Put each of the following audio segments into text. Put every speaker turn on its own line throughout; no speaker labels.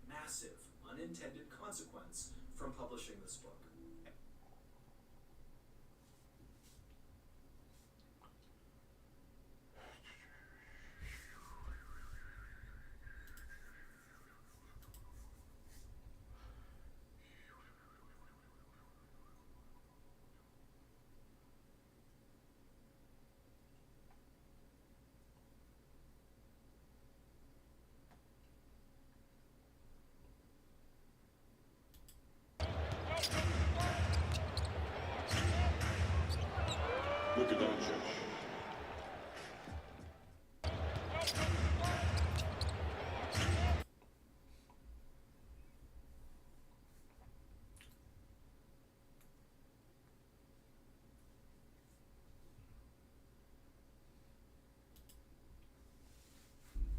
massive unintended consequence from publishing this book.
Look at that, Judge.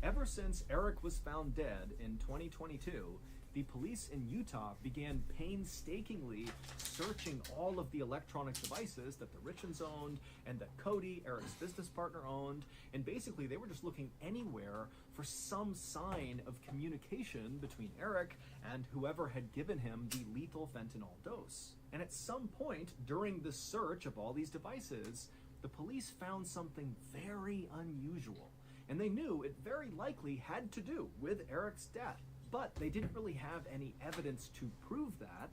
Ever since Eric was found dead in 2022, the police in Utah began painstakingly searching all of the electronic devices that the Richens owned and that Cody, Eric's business partner, owned, and basically they were just looking anywhere for some sign of communication between Eric and whoever had given him the lethal fentanyl dose. And at some point during the search of all these devices, the police found something very unusual. And they knew it very likely had to do with Eric's death, but they didn't really have any evidence to prove that,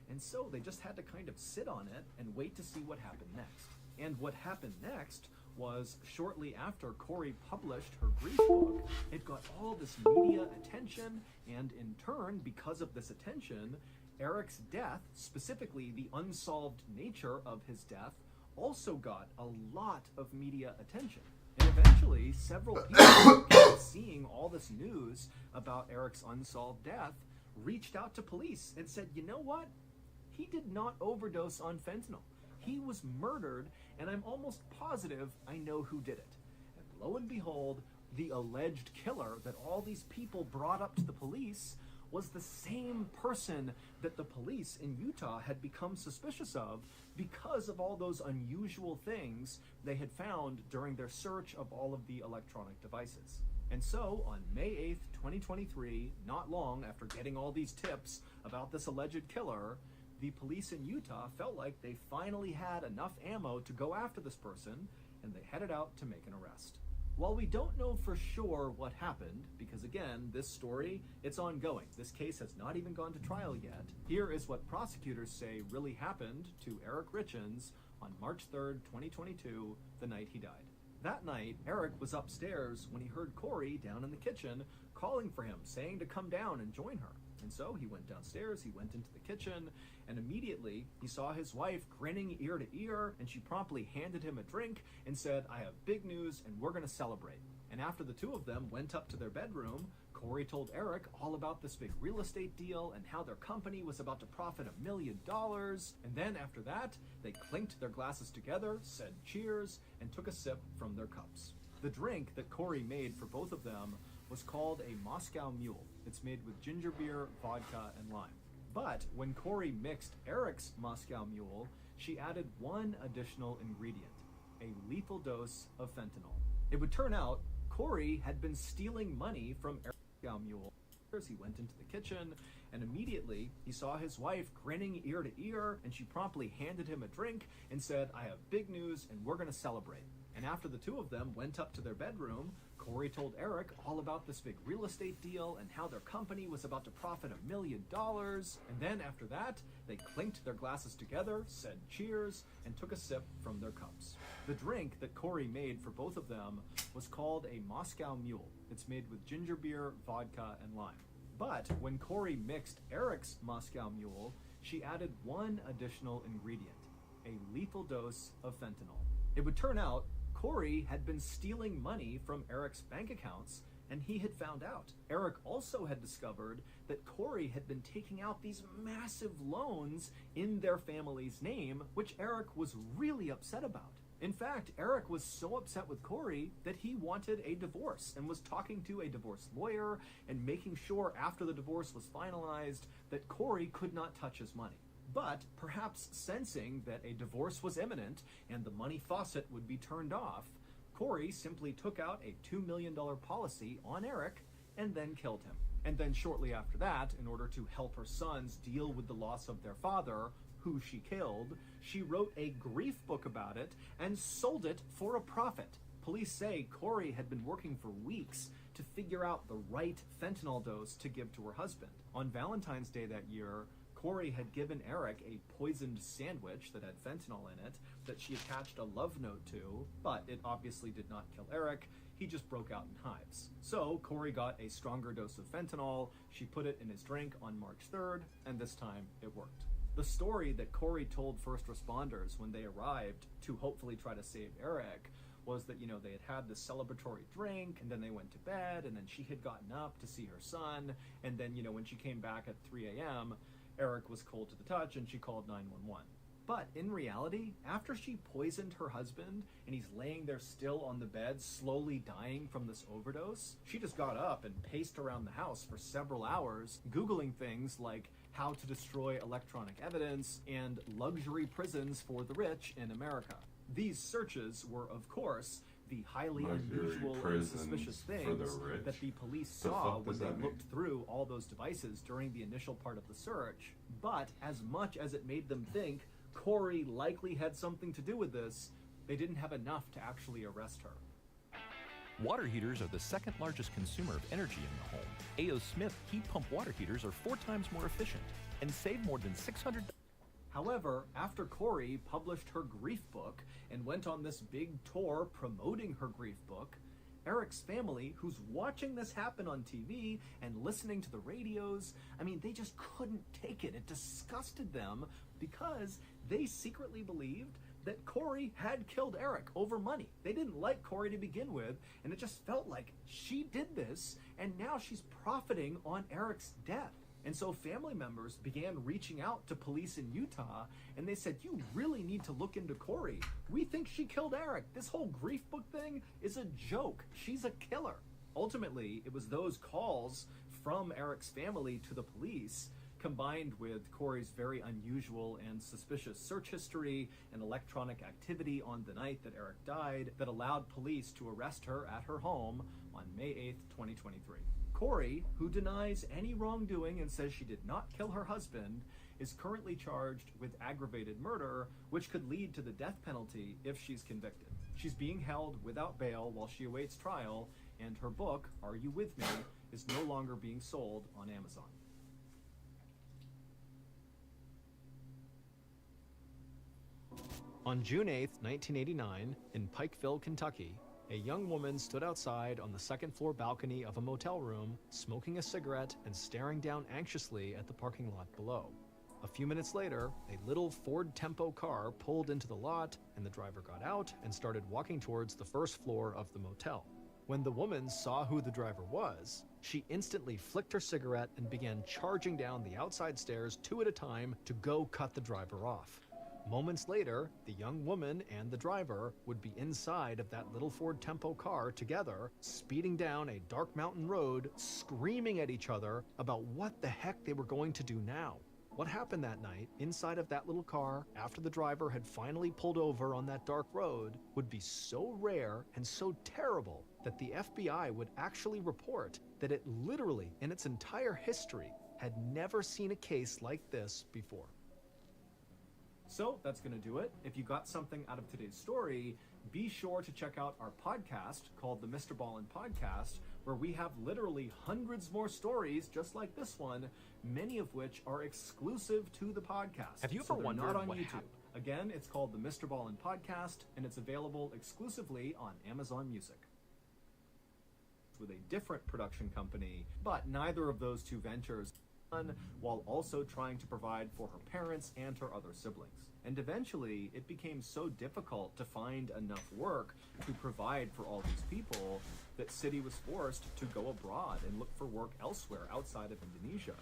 and so they just had to kind of sit on it and wait to see what happened next. And what happened next was shortly after Corey published her grief book, it got all this media attention, and in turn, because of this attention, Eric's death, specifically the unsolved nature of his death, also got a lot of media attention. And eventually, several people seeing all this news about Eric's unsolved death reached out to police and said, you know what? He did not overdose on fentanyl. He was murdered, and I'm almost positive I know who did it. And lo and behold, the alleged killer that all these people brought up to the police was the same person that the police in Utah had become suspicious of because of all those unusual things they had found during their search of all of the electronic devices. And so, on May 8th, 2023, not long after getting all these tips about this alleged killer, the police in Utah felt like they finally had enough ammo to go after this person, and they headed out to make an arrest. While we don't know for sure what happened, because again, this story, it's ongoing. This case has not even gone to trial yet. Here is what prosecutors say really happened to Eric Richens on March 3rd, 2022, the night he died. That night, Eric was upstairs when he heard Corey down in the kitchen calling for him, saying to come down and join her. And so he went downstairs, he went into the kitchen, and immediately he saw his wife grinning ear to ear, and she promptly handed him a drink and said, I have big news and we're gonna celebrate. And after the two of them went up to their bedroom, Corey told Eric all about this big real estate deal and how their company was about to profit $1 million. And then after that, they clinked their glasses together, said cheers, and took a sip from their cups. The drink that Corey made for both of them was called a Moscow Mule. It's made with ginger beer, vodka, and lime. But when Corey mixed Eric's Moscow Mule, she added one additional ingredient, a lethal dose of fentanyl. It would turn out Corey had been stealing money from Eric's Moscow Mule. He went into the kitchen, and immediately he saw his wife grinning ear to ear, and she promptly handed him a drink and said, I have big news and we're gonna celebrate. And after the two of them went up to their bedroom, Corey told Eric all about this big real estate deal and how their company was about to profit $1 million. And then after that, they clinked their glasses together, said cheers, and took a sip from their cups. The drink that Corey made for both of them was called a Moscow Mule. It's made with ginger beer, vodka, and lime. But when Corey mixed Eric's Moscow Mule, she added one additional ingredient, a lethal dose of fentanyl. It would turn out Corey had been stealing money from Eric's bank accounts, and he had found out. Eric also had discovered that Corey had been taking out these massive loans in their family's name, which Eric was really upset about. In fact, Eric was so upset with Corey that he wanted a divorce and was talking to a divorce lawyer and making sure after the divorce was finalized that Corey could not touch his money. But perhaps sensing that a divorce was imminent and the money faucet would be turned off, Corey simply took out a $2 million policy on Eric and then killed him. And then shortly after that, in order to help her sons deal with the loss of their father, who she killed, she wrote a grief book about it and sold it for a profit. Police say Corey had been working for weeks to figure out the right fentanyl dose to give to her husband. On Valentine's Day that year, Corey had given Eric a poisoned sandwich that had fentanyl in it that she attached a love note to, but it obviously did not kill Eric. He just broke out in hives. So Corey got a stronger dose of fentanyl, she put it in his drink on March 3rd, and this time it worked. The story that Corey told first responders when they arrived to hopefully try to save Eric was that, they had had this celebratory drink, and then they went to bed, and then she had gotten up to see her son, and then, when she came back at 3 a.m., Eric was cold to the touch, and she called 911. But in reality, after she poisoned her husband, and he's laying there still on the bed, slowly dying from this overdose, she just got up and paced around the house for several hours, Googling things like how to destroy electronic evidence and luxury prisons for the rich in America. These searches were, of course, the highly unusual and suspicious things that the police saw when they looked through all those devices during the initial part of the search. But as much as it made them think Corey likely had something to do with this, they didn't have enough to actually arrest her.
Water heaters are the second largest consumer of energy in the home. A.O. Smith heat pump water heaters are 4 times more efficient and save more than $600.
However, after Corey published her grief book and went on this big tour promoting her grief book, Eric's family, who's watching this happen on TV and listening to the radios, they just couldn't take it. It disgusted them because they secretly believed that Corey had killed Eric over money. They didn't like Corey to begin with, and it just felt like she did this, and now she's profiting on Eric's death. And so family members began reaching out to police in Utah, and they said, you really need to look into Corey. We think she killed Eric. This whole grief book thing is a joke. She's a killer. Ultimately, it was those calls from Eric's family to the police, combined with Corey's very unusual and suspicious search history and electronic activity on the night that Eric died, that allowed police to arrest her at her home on May 8th, 2023. Corey, who denies any wrongdoing and says she did not kill her husband, is currently charged with aggravated murder, which could lead to the death penalty if she's convicted. She's being held without bail while she awaits trial, and her book, Are You With Me?, is no longer being sold on Amazon. On June 8th, 1989, in Pikeville, Kentucky, a young woman stood outside on the second-floor balcony of a motel room, smoking a cigarette and staring down anxiously at the parking lot below. A few minutes later, a little Ford Tempo car pulled into the lot, and the driver got out and started walking towards the first floor of the motel. When the woman saw who the driver was, she instantly flicked her cigarette and began charging down the outside stairs 2 at a time to go cut the driver off. Moments later, the young woman and the driver would be inside of that little Ford Tempo car together, speeding down a dark mountain road, screaming at each other about what the heck they were going to do now. What happened that night inside of that little car after the driver had finally pulled over on that dark road would be so rare and so terrible that the FBI would actually report that it literally, in its entire history, had never seen a case like this before. So that's going to do it. If you got something out of today's story, be sure to check out our podcast called the Mr. Ballin Podcast, where we have literally hundreds more stories just like this one, many of which are exclusive to the podcast.
Have you ever wondered
not on
what
YouTube?
happened?
Again, it's called the Mr. Ballin Podcast, and it's available exclusively on Amazon Music. With a different production company, but neither of those two ventures while also trying to provide for her parents and her other siblings. And eventually, it became so difficult to find enough work to provide for all these people that City was forced to go abroad and look for work elsewhere outside of Indonesia,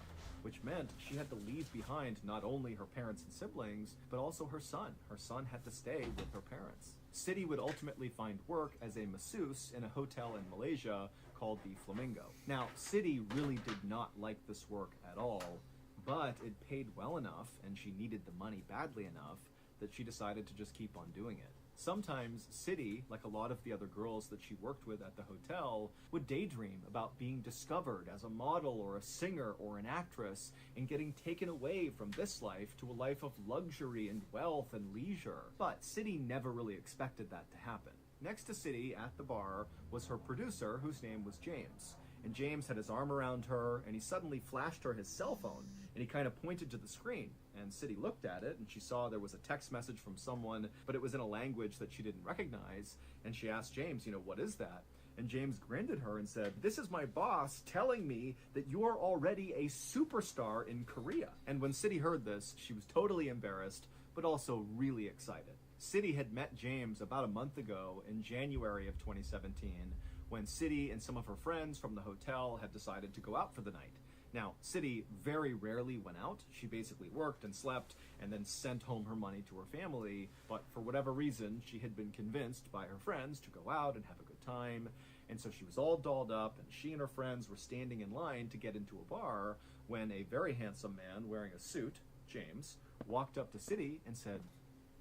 which meant she had to leave behind not only her parents and siblings, but also her son. Her son had to stay with her parents. City would ultimately find work as a masseuse in a hotel in Malaysia called the Flamingo. Now, City really did not like this work at all, but it paid well enough and she needed the money badly enough that she decided to just keep on doing it. Sometimes City, like a lot of the other girls that she worked with at the hotel, would daydream about being discovered as a model or a singer or an actress and getting taken away from this life to a life of luxury and wealth and leisure. But City never really expected that to happen. Next to City at the bar was her producer, whose name was James. And James had his arm around her, and he suddenly flashed her his cell phone, and he kind of pointed to the screen. And City looked at it, and she saw there was a text message from someone, but it was in a language that she didn't recognize. And she asked James, what is that? And James grinned at her and said, "This is my boss telling me that you are already a superstar in Korea." And when City heard this, she was totally embarrassed, but also really excited. City had met James about a month ago in January of 2017, when City and some of her friends from the hotel had decided to go out for the night. Now, City very rarely went out. She basically worked and slept and then sent home her money to her family, but for whatever reason, she had been convinced by her friends to go out and have a good time, and so she was all dolled up, and she and her friends were standing in line to get into a bar when a very handsome man wearing a suit, James, walked up to City and said,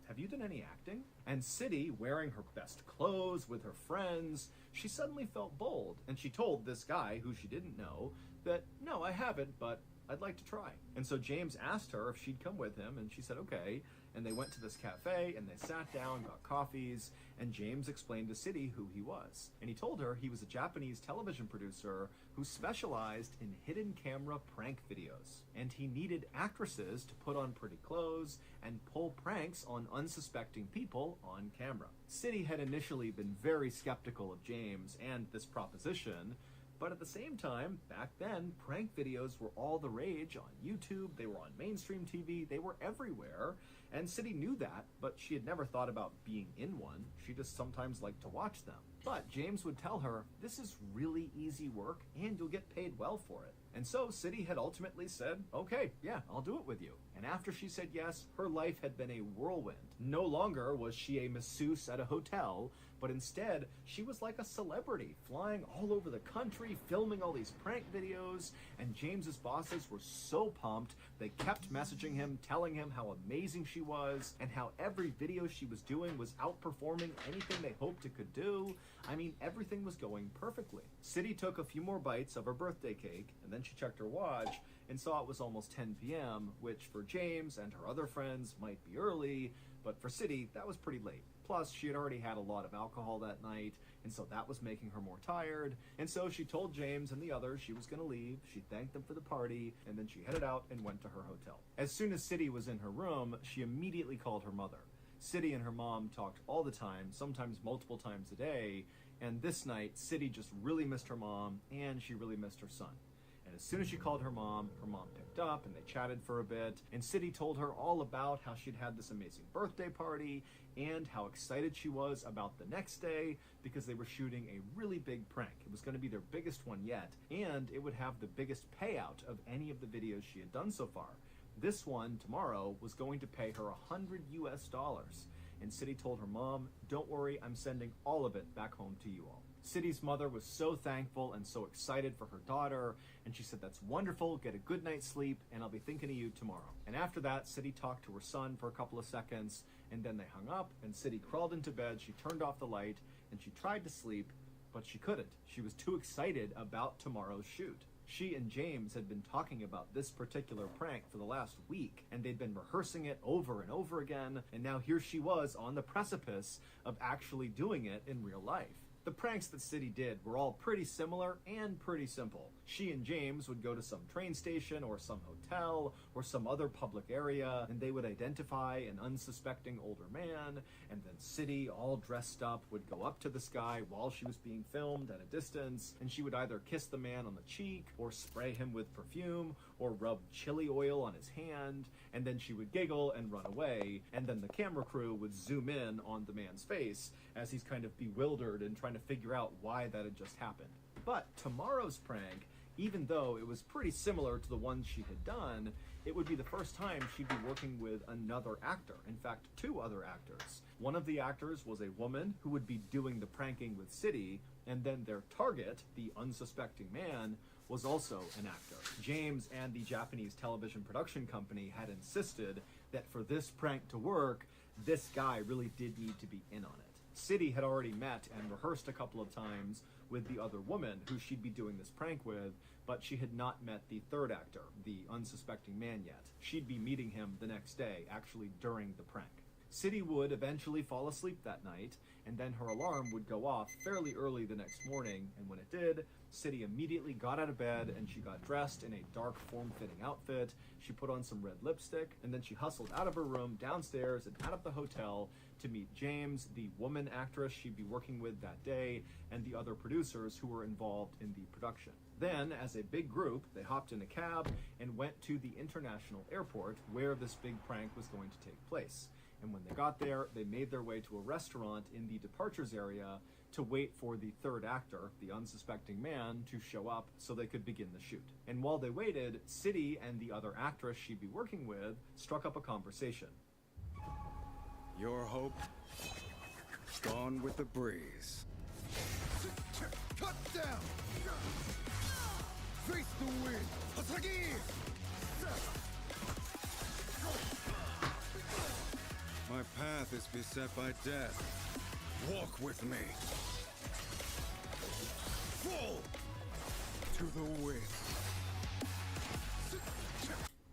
"Have you done any acting?" And City, wearing her best clothes with her friends, she suddenly felt bold, and she told this guy, who she didn't know, that, "No, I haven't, but I'd like to try." And so James asked her if she'd come with him, and she said okay, and they went to this cafe, and they sat down, got coffees, and James explained to City who he was. And he told her he was a Japanese television producer who specialized in hidden camera prank videos. And he needed actresses to put on pretty clothes and pull pranks on unsuspecting people on camera. City had initially been very skeptical of James and this proposition, but at the same time, back then, prank videos were all the rage on YouTube, they were on mainstream TV, they were everywhere, and City knew that, but she had never thought about being in one. She just sometimes liked to watch them. But James would tell her, "This is really easy work, and you'll get paid well for it." And so City had ultimately said, "Okay, yeah, I'll do it with you." And after she said yes, her life had been a whirlwind. No longer was she a masseuse at a hotel, but instead, she was like a celebrity, flying all over the country, filming all these prank videos, and James's bosses were so pumped, they kept messaging him, telling him how amazing she was, and how every video she was doing was outperforming anything they hoped it could do. I mean, everything was going perfectly. City took a few more bites of her birthday cake, and then she checked her watch and saw it was almost 10 p.m., which for James and her other friends might be early, but for City, that was pretty late. Plus, she had already had a lot of alcohol that night, and so that was making her more tired. And so she told James and the others she was going to leave. She thanked them for the party, and then she headed out and went to her hotel. As soon as City was in her room, she immediately called her mother. City and her mom talked all the time, sometimes multiple times a day, and this night, City just really missed her mom, and she really missed her son. And as soon as she called her mom picked up, and they chatted for a bit, and City told her all about how she'd had this amazing birthday party, and how excited she was about the next day, because they were shooting a really big prank. It was going to be their biggest one yet, and it would have the biggest payout of any of the videos she had done so far. This one, tomorrow, was going to pay her $100. And City told her mom, "Don't worry, I'm sending all of it back home to you all." City's mother was so thankful and so excited for her daughter, and she said, "That's wonderful, get a good night's sleep, and I'll be thinking of you tomorrow." And after that, City talked to her son for a couple of seconds, and then they hung up, and City crawled into bed, she turned off the light, and she tried to sleep, but she couldn't. She was too excited about tomorrow's shoot. She and James had been talking about this particular prank for the last week, and they'd been rehearsing it over and over again, and now here she was on the precipice of actually doing it in real life. The pranks that City did were all pretty similar and pretty simple. She and James would go to some train station or some hotel or some other public area, and they would identify an unsuspecting older man, and then City, all dressed up, would go up to this guy while she was being filmed at a distance, and she would either kiss the man on the cheek or spray him with perfume or rub chili oil on his hand, and then she would giggle and run away, and then the camera crew would zoom in on the man's face as he's kind of bewildered and trying to figure out why that had just happened. But tomorrow's prank, even though it was pretty similar to the ones she had done, it would be the first time she'd be working with another actor. In fact, two other actors. One of the actors was a woman who would be doing the pranking with City, and then their target, the unsuspecting man, was also an actor. James and the Japanese television production company had insisted that for this prank to work, this guy really did need to be in on it. City had already met and rehearsed a couple of times with the other woman who she'd be doing this prank with, but she had not met the third actor, the unsuspecting man, yet. She'd be meeting him the next day, actually during the prank. City would eventually fall asleep that night, and then her alarm would go off fairly early the next morning, and when it did, City immediately got out of bed and she got dressed in a dark form-fitting outfit. She put on some red lipstick, and then she hustled out of her room downstairs and out of the hotel to meet James, the woman actress she'd be working with that day, and the other producers who were involved in the production. Then, as a big group, they hopped in a cab and went to the international airport where this big prank was going to take place. And when they got there, they made their way to a restaurant in the departures area to wait for the third actor, the unsuspecting man, to show up so they could begin the shoot. And while they waited, City and the other actress she'd be working with struck up a conversation.
Your hope, gone with the breeze. Cut down! Face the wind! Hasagi! My path is beset by death. Walk with me. Fall to the wind.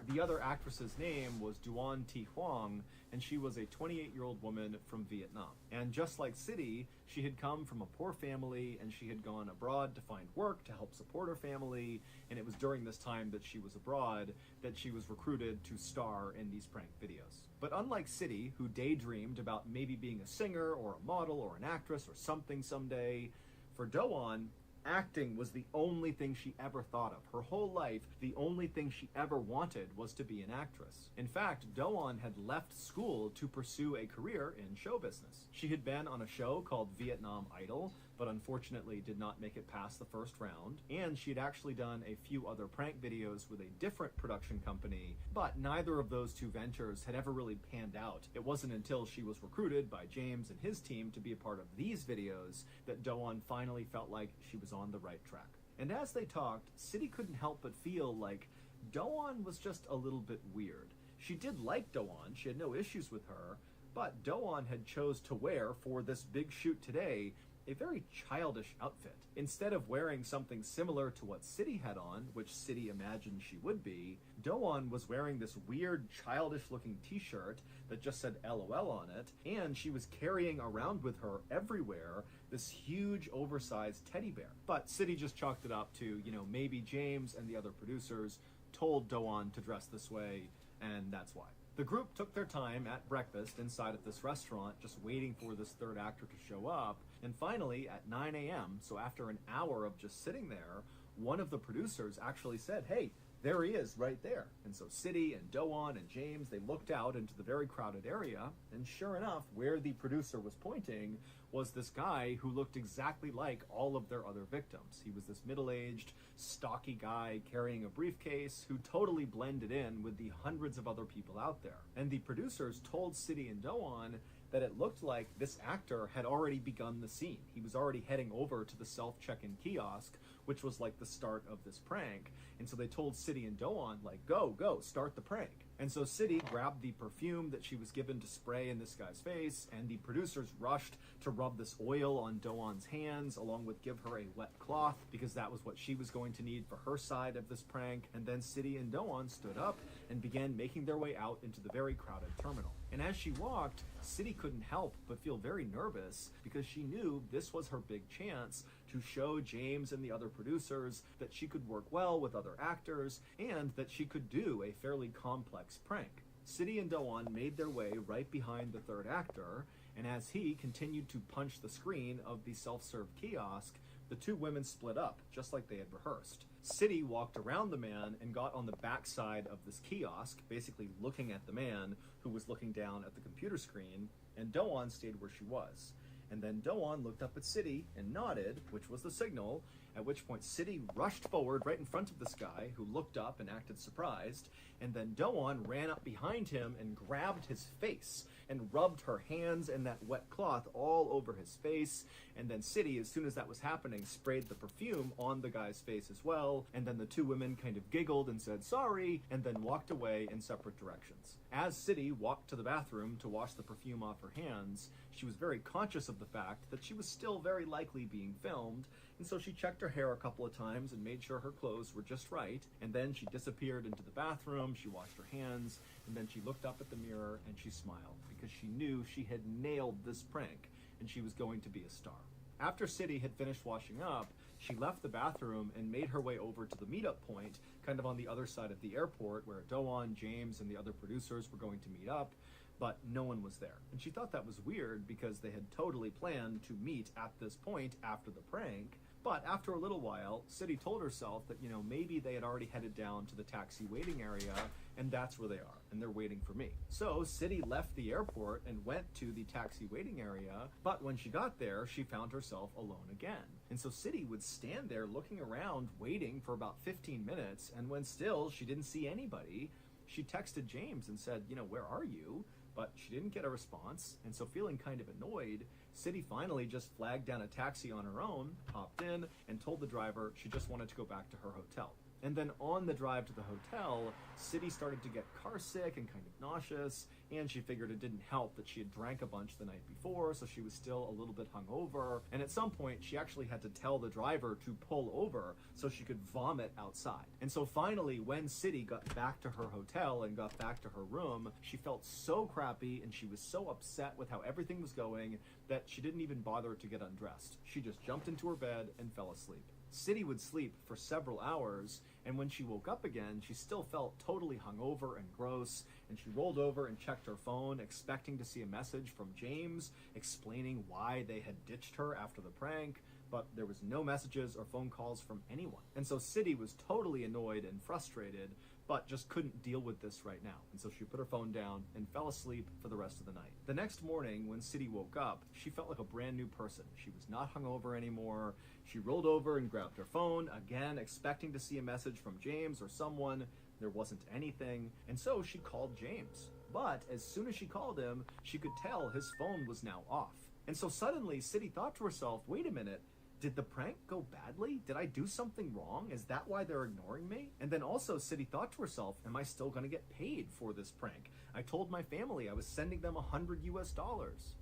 The other actress's name was Duan Thi Huang, and she was a 28-year-old woman from Vietnam. And just like City, she had come from a poor family, and she had gone abroad to find work to help support her family, and it was during this time that she was abroad that she was recruited to star in these prank videos. But unlike City, who daydreamed about maybe being a singer or a model or an actress or something someday, for Do-won, acting was the only thing she ever thought of. Her whole life, the only thing she ever wanted was to be an actress. In fact, Do-won had left school to pursue a career in show business. She had been on a show called Vietnam Idol, but unfortunately did not make it past the first round, and she had actually done a few other prank videos with a different production company, but neither of those two ventures had ever really panned out. It wasn't until she was recruited by James and his team to be a part of these videos that Do-won finally felt like she was on the right track. And as they talked, City couldn't help but feel like Do-won was just a little bit weird. She did like Do-won, she had no issues with her, but Do-won had chose to wear, for this big shoot today, a very childish outfit. Instead of wearing something similar to what City had on, which City imagined she would be, Do-won was wearing this weird childish looking t-shirt that just said LOL on it, and she was carrying around with her everywhere this huge oversized teddy bear. But City just chalked it up to, maybe James and the other producers told Do-won to dress this way, and that's why. The group took their time at breakfast inside at this restaurant, just waiting for this third actor to show up, and finally, at 9 a.m., so after an hour of just sitting there, one of the producers actually said, "Hey, there he is, right there." And so City and Do-won and James, they looked out into the very crowded area, and sure enough, where the producer was pointing was this guy who looked exactly like all of their other victims. He was this middle-aged, stocky guy carrying a briefcase who totally blended in with the hundreds of other people out there. And the producers told City and Do-won that it looked like this actor had already begun the scene. He was already heading over to the self-check-in kiosk, which was like the start of this prank. And so they told City and Do-won, like, go, start the prank. And so City grabbed the perfume that she was given to spray in this guy's face, and the producers rushed to rub this oil on Do-won's hands, along with give her a wet cloth, because that was what she was going to need for her side of this prank. And then City and Do-won stood up and began making their way out into the very crowded terminal. And as she walked, City couldn't help but feel very nervous, because she knew this was her big chance to show James and the other producers that she could work well with other actors, and that she could do a fairly complex prank. City and Do-won made their way right behind the third actor, and as he continued to punch the screen of the self-serve kiosk, the two women split up, just like they had rehearsed. City walked around the man and got on the backside of this kiosk, basically looking at the man who was looking down at the computer screen, and Do-won stayed where she was. And then Do-won looked up at City and nodded, which was the signal, at which point City rushed forward right in front of this guy, who looked up and acted surprised, and then Do-won ran up behind him and grabbed his face and rubbed her hands and that wet cloth all over his face, and then City, as soon as that was happening, sprayed the perfume on the guy's face as well, and then the two women kind of giggled and said sorry, and then walked away in separate directions. As City walked to the bathroom to wash the perfume off her hands, she was very conscious of the fact that she was still very likely being filmed, and so she checked her hair a couple of times and made sure her clothes were just right, and then she disappeared into the bathroom, she washed her hands, and then she looked up at the mirror and she smiled, because she knew she had nailed this prank, and she was going to be a star. After City had finished washing up, she left the bathroom and made her way over to the meetup point, kind of on the other side of the airport, where Do-won, James, and the other producers were going to meet up, but no one was there. And she thought that was weird because they had totally planned to meet at this point after the prank. But after a little while, City told herself that, maybe they had already headed down to the taxi waiting area, and that's where they are, and they're waiting for me. So City left the airport and went to the taxi waiting area, but when she got there, she found herself alone again. And so City would stand there looking around, waiting for about 15 minutes, and when still she didn't see anybody, she texted James and said, where are you? But she didn't get a response, and so feeling kind of annoyed, City finally just flagged down a taxi on her own, hopped in, and told the driver she just wanted to go back to her hotel. And then on the drive to the hotel, City started to get car sick and kind of nauseous, and she figured it didn't help that she had drank a bunch the night before, so she was still a little bit hungover, and at some point she actually had to tell the driver to pull over so she could vomit outside. And so finally, when City got back to her hotel and got back to her room, she felt so crappy and she was so upset with how everything was going that she didn't even bother to get undressed. She just jumped into her bed and fell asleep. City would sleep for several hours, and when she woke up again, she still felt totally hungover and gross, and she rolled over and checked her phone, expecting to see a message from James explaining why they had ditched her after the prank, but there was no messages or phone calls from anyone. And so City was totally annoyed and frustrated, but just couldn't deal with this right now. And so she put her phone down and fell asleep for the rest of the night. The next morning, when City woke up, she felt like a brand new person. She was not hungover anymore. She rolled over and grabbed her phone, again expecting to see a message from James or someone. There wasn't anything, and so she called James. But as soon as she called him, she could tell his phone was now off. And so suddenly, City thought to herself, wait a minute, did the prank go badly? Did I do something wrong? Is that why they're ignoring me? And then also City thought to herself, am I still gonna get paid for this prank? I told my family I was sending them $100 US.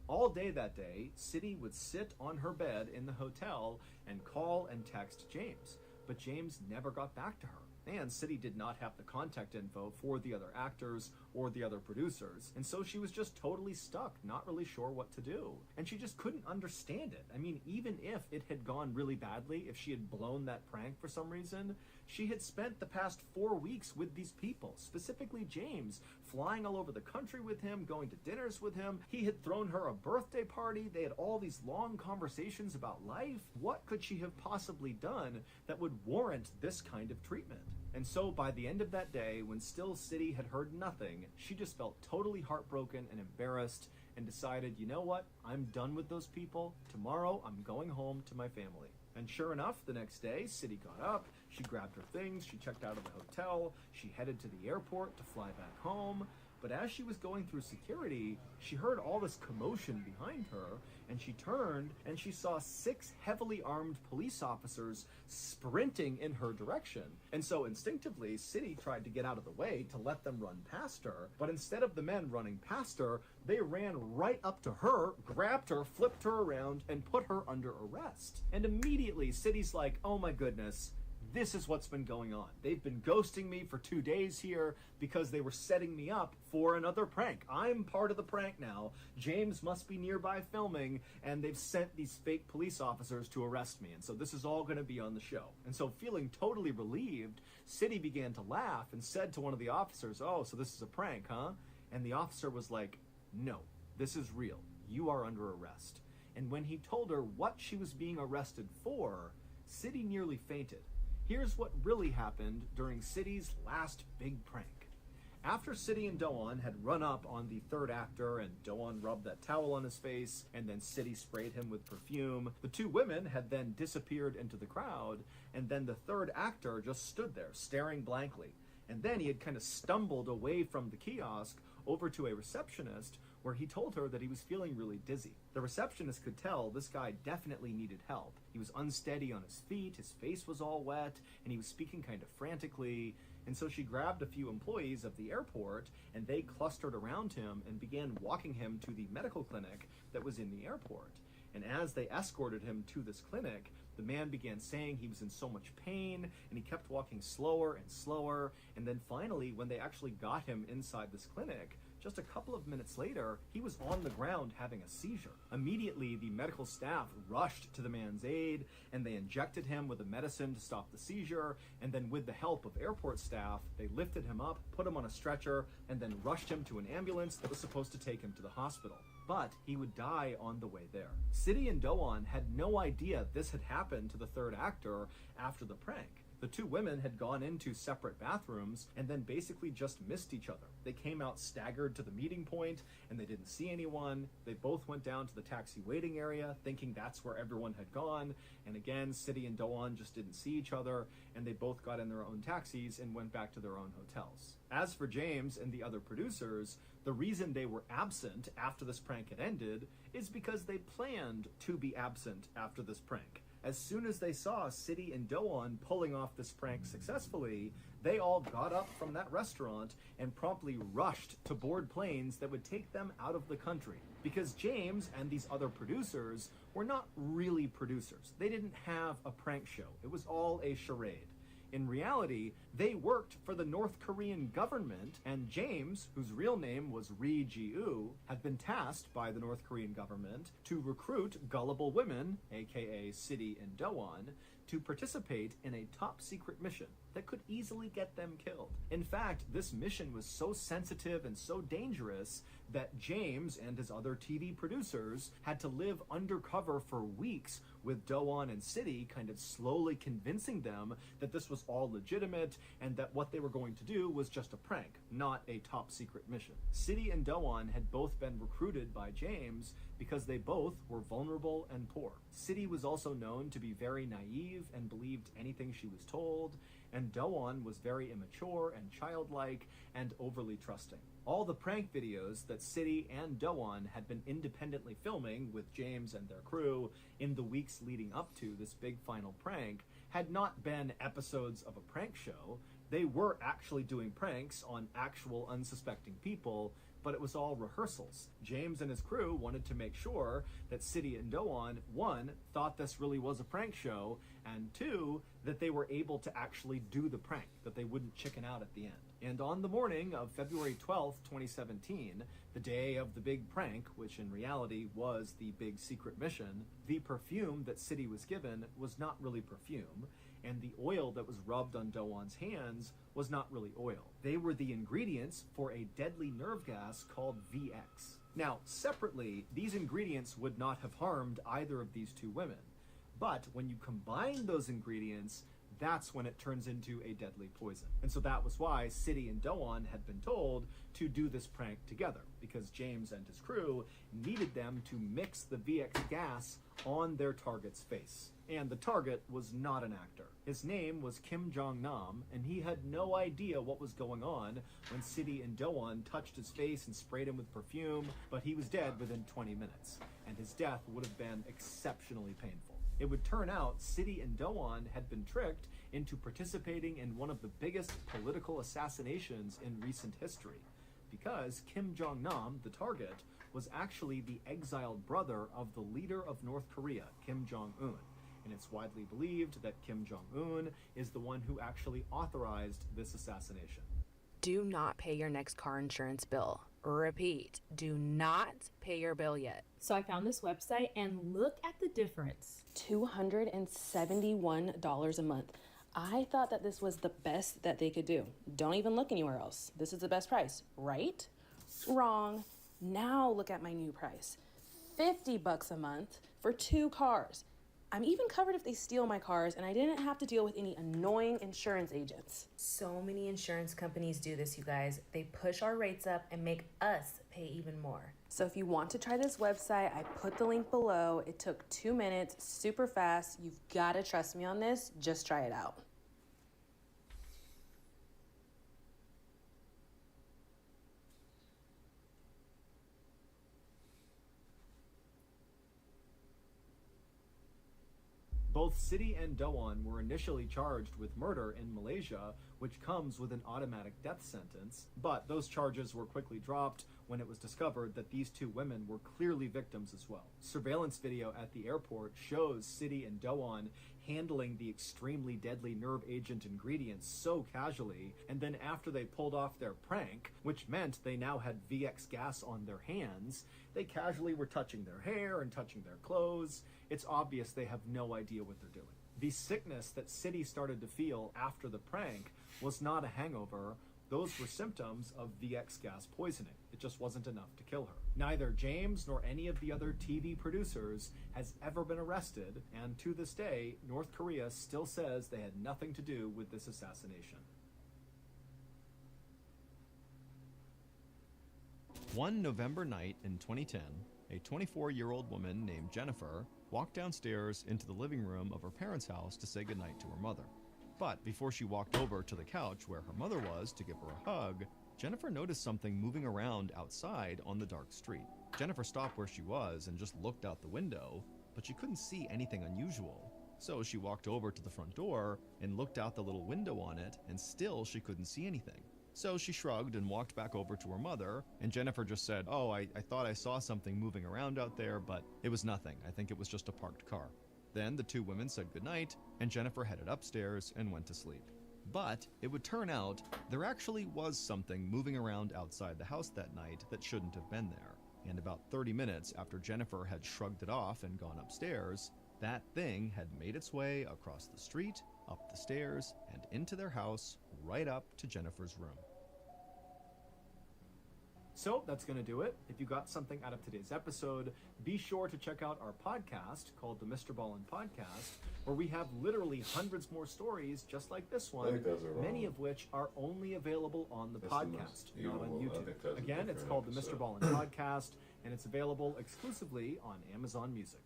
All day that day, City would sit on her bed in the hotel and call and text James, but James never got back to her. And City did not have the contact info for the other actors or the other producers, and so she was just totally stuck, not really sure what to do. And she just couldn't understand it. I mean, even if it had gone really badly, if she had blown that prank for some reason, she had spent the past 4 weeks with these people, specifically James, flying all over the country with him, going to dinners with him. He had thrown her a birthday party. They had all these long conversations about life. What could she have possibly done that would warrant this kind of treatment? And so by the end of that day, when still City had heard nothing, she just felt totally heartbroken and embarrassed and decided, you know what, I'm done with those people. Tomorrow, I'm going home to my family. And sure enough, the next day, City got up, she grabbed her things, she checked out of the hotel, she headed to the airport to fly back home. But as she was going through security, she heard all this commotion behind her, and she turned and she saw 6 heavily armed police officers sprinting in her direction. And so instinctively, City tried to get out of the way to let them run past her, but instead of the men running past her, they ran right up to her, grabbed her, flipped her around, and put her under arrest. And immediately, City's like, oh my goodness, this is what's been going on. They've been ghosting me for 2 days here because they were setting me up for another prank. I'm part of the prank now. James must be nearby filming, and they've sent these fake police officers to arrest me. And so this is all going to be on the show. And so feeling totally relieved, City began to laugh and said to one of the officers, oh, so this is a prank, huh? And the officer was like, no, this is real. You are under arrest. And when he told her what she was being arrested for, City nearly fainted. Here's what really happened during City's last big prank. After City and Do-won had run up on the third actor and Do-won rubbed that towel on his face and then City sprayed him with perfume, the two women had then disappeared into the crowd, and then the third actor just stood there staring blankly. And then he had kind of stumbled away from the kiosk over to a receptionist where he told her that he was feeling really dizzy. The receptionist could tell this guy definitely needed help. He was unsteady on his feet, his face was all wet, and he was speaking kind of frantically. And so she grabbed a few employees of the airport and they clustered around him and began walking him to the medical clinic that was in the airport. And as they escorted him to this clinic, the man began saying he was in so much pain, and he kept walking slower and slower. And then finally, when they actually got him inside this clinic, just a couple of minutes later, he was on the ground having a seizure. Immediately, the medical staff rushed to the man's aid, and they injected him with a medicine to stop the seizure, and then with the help of airport staff, they lifted him up, put him on a stretcher, and then rushed him to an ambulance that was supposed to take him to the hospital. But he would die on the way there. City and Do-won had no idea this had happened to the third actor after the prank. The two women had gone into separate bathrooms and then basically just missed each other. They came out staggered to the meeting point and they didn't see anyone. They both went down to the taxi waiting area thinking that's where everyone had gone. And again, City and Do-won just didn't see each other, and they both got in their own taxis and went back to their own hotels. As for James and the other producers, the reason they were absent after this prank had ended is because they planned to be absent after this prank. As soon as they saw City and Do-won pulling off this prank successfully, they all got up from that restaurant and promptly rushed to board planes that would take them out of the country. Because James and these other producers were not really producers. They didn't have a prank show. It was all a charade. In reality, they worked for the North Korean government, and James, whose real name was Ri Ji-woo, had been tasked by the North Korean government to recruit gullible women, aka City and Do-won, to participate in a top-secret mission that could easily get them killed. In fact, this mission was so sensitive and so dangerous that James and his other TV producers had to live undercover for weeks with Do-won and City kind of slowly convincing them that this was all legitimate and that what they were going to do was just a prank, not a top-secret mission. City and Do-won had both been recruited by James because they both were vulnerable and poor. City was also known to be very naive and believed anything she was told, and Do-won was very immature and childlike and overly trusting. All the prank videos that City and Do-won had been independently filming with James and their crew in the weeks leading up to this big final prank had not been episodes of a prank show. They were actually doing pranks on actual unsuspecting people, but it was all rehearsals. James and his crew wanted to make sure that City and Do-won, one, thought this really was a prank show, and two, that they were able to actually do the prank, that they wouldn't chicken out at the end. And on the morning of February 12th, 2017, the day of the big prank, which in reality was the big secret mission, the perfume that City was given was not really perfume, and the oil that was rubbed on Do-won's hands was not really oil. They were the ingredients for a deadly nerve gas called VX. Now, separately, these ingredients would not have harmed either of these two women. But when you combine those ingredients, that's when it turns into a deadly poison. And so that was why City and Do-won had been told to do this prank together, because James and his crew needed them to mix the VX gas on their target's face. And the target was not an actor. His name was Kim Jong-nam, and he had no idea what was going on when City and Do-won touched his face and sprayed him with perfume, but he was dead within 20 minutes, and his death would have been exceptionally painful. It would turn out City and Do-won had been tricked into participating in one of the biggest political assassinations in recent history, because Kim Jong-nam, the target, was actually the exiled brother of the leader of North Korea, Kim Jong-un. And it's widely believed that Kim Jong-un is the one who actually authorized this assassination.
Do not pay your next car insurance bill. Repeat, do not pay your bill yet.
So I found this website and look at the difference.
$271 a month. I thought that this was the best that they could do. Don't even look anywhere else. This is the best price, right? Wrong. Now look at my new price. $50 a month for 2 cars. I'm even covered if they steal my cars, and I didn't have to deal with any annoying insurance agents. So many insurance companies do this, you guys. They push our rates up and make us pay even more. So if you want to try this website, I put the link below. It took 2 minutes, super fast. You've got to trust me on this. Just try it out.
Both City and Doan were initially charged with murder in Malaysia, which comes with an automatic death sentence, but those charges were quickly dropped when it was discovered that these two women were clearly victims as well. Surveillance video at the airport shows City and Doan handling the extremely deadly nerve agent ingredients so casually, and then after they pulled off their prank, which meant they now had VX gas on their hands, they casually were touching their hair and touching their clothes. It's obvious they have no idea what they're doing. The sickness that City started to feel after the prank was not a hangover. Those were symptoms of VX gas poisoning. It just wasn't enough to kill her. Neither James nor any of the other TV producers has ever been arrested, and to this day, North Korea still says they had nothing to do with this assassination.
One November night in 2010, a 24-year-old woman named Jennifer walked downstairs into the living room of her parents' house to say goodnight to her mother. But before she walked over to the couch where her mother was to give her a hug, Jennifer noticed something moving around outside on the dark street. Jennifer stopped where she was and just looked out the window, but she couldn't see anything unusual. So she walked over to the front door and looked out the little window on it, and still she couldn't see anything. So she shrugged and walked back over to her mother, and Jennifer just said, "Oh, I thought I saw something moving around out there, but it was nothing. I think it was just a parked car." Then the two women said goodnight, and Jennifer headed upstairs and went to sleep. But it would turn out there actually was something moving around outside the house that night that shouldn't have been there. And about 30 minutes after Jennifer had shrugged it off and gone upstairs, that thing had made its way across the street, up the stairs, and into their house, right up to Jennifer's room.
So that's going to do it. If you got something out of today's episode, be sure to check out our podcast called the Mr. Ballin Podcast, where we have literally hundreds more stories just like this one,
think those are wrong.
many of which are only available on the
That's the
podcast,
most
not on
evil. I
YouTube.
think that's a
Again, it's
different
called the
episode.
Mr. Ballin Podcast, and it's available exclusively on Amazon Music.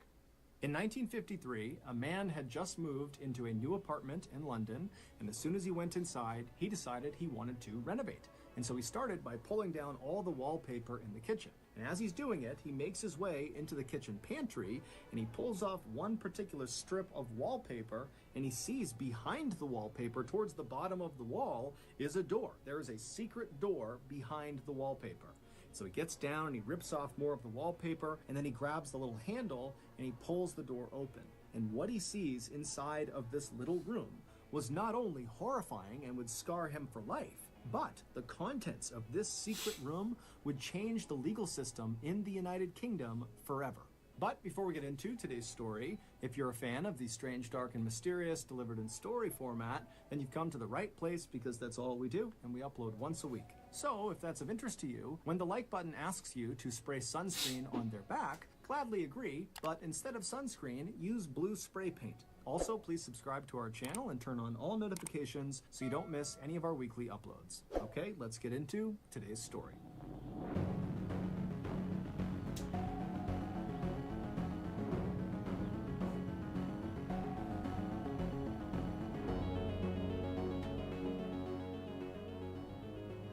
In 1953, a man had just moved into a new apartment in London, and as soon as he went inside, he decided he wanted to renovate. And so he started by pulling down all the wallpaper in the kitchen. And as he's doing it, he makes his way into the kitchen pantry, and he pulls off one particular strip of wallpaper, and he sees behind the wallpaper, towards the bottom of the wall, is a door. There is a secret door behind the wallpaper. So he gets down and he rips off more of the wallpaper, and then he grabs the little handle and he pulls the door open. And what he sees inside of this little room was not only horrifying and would scar him for life, but the contents of this secret room would change the legal system in the United Kingdom forever. But before we get into today's story, if you're a fan of the strange, dark, and mysterious delivered in story format, then you've come to the right place, because that's all we do, and we upload once a week. So if that's of interest to you, when the like button asks you to spray sunscreen on their back, gladly agree, but instead of sunscreen, use blue spray paint. Also, please subscribe to our channel and turn on all notifications so you don't miss any of our weekly uploads. Okay, let's get into today's story.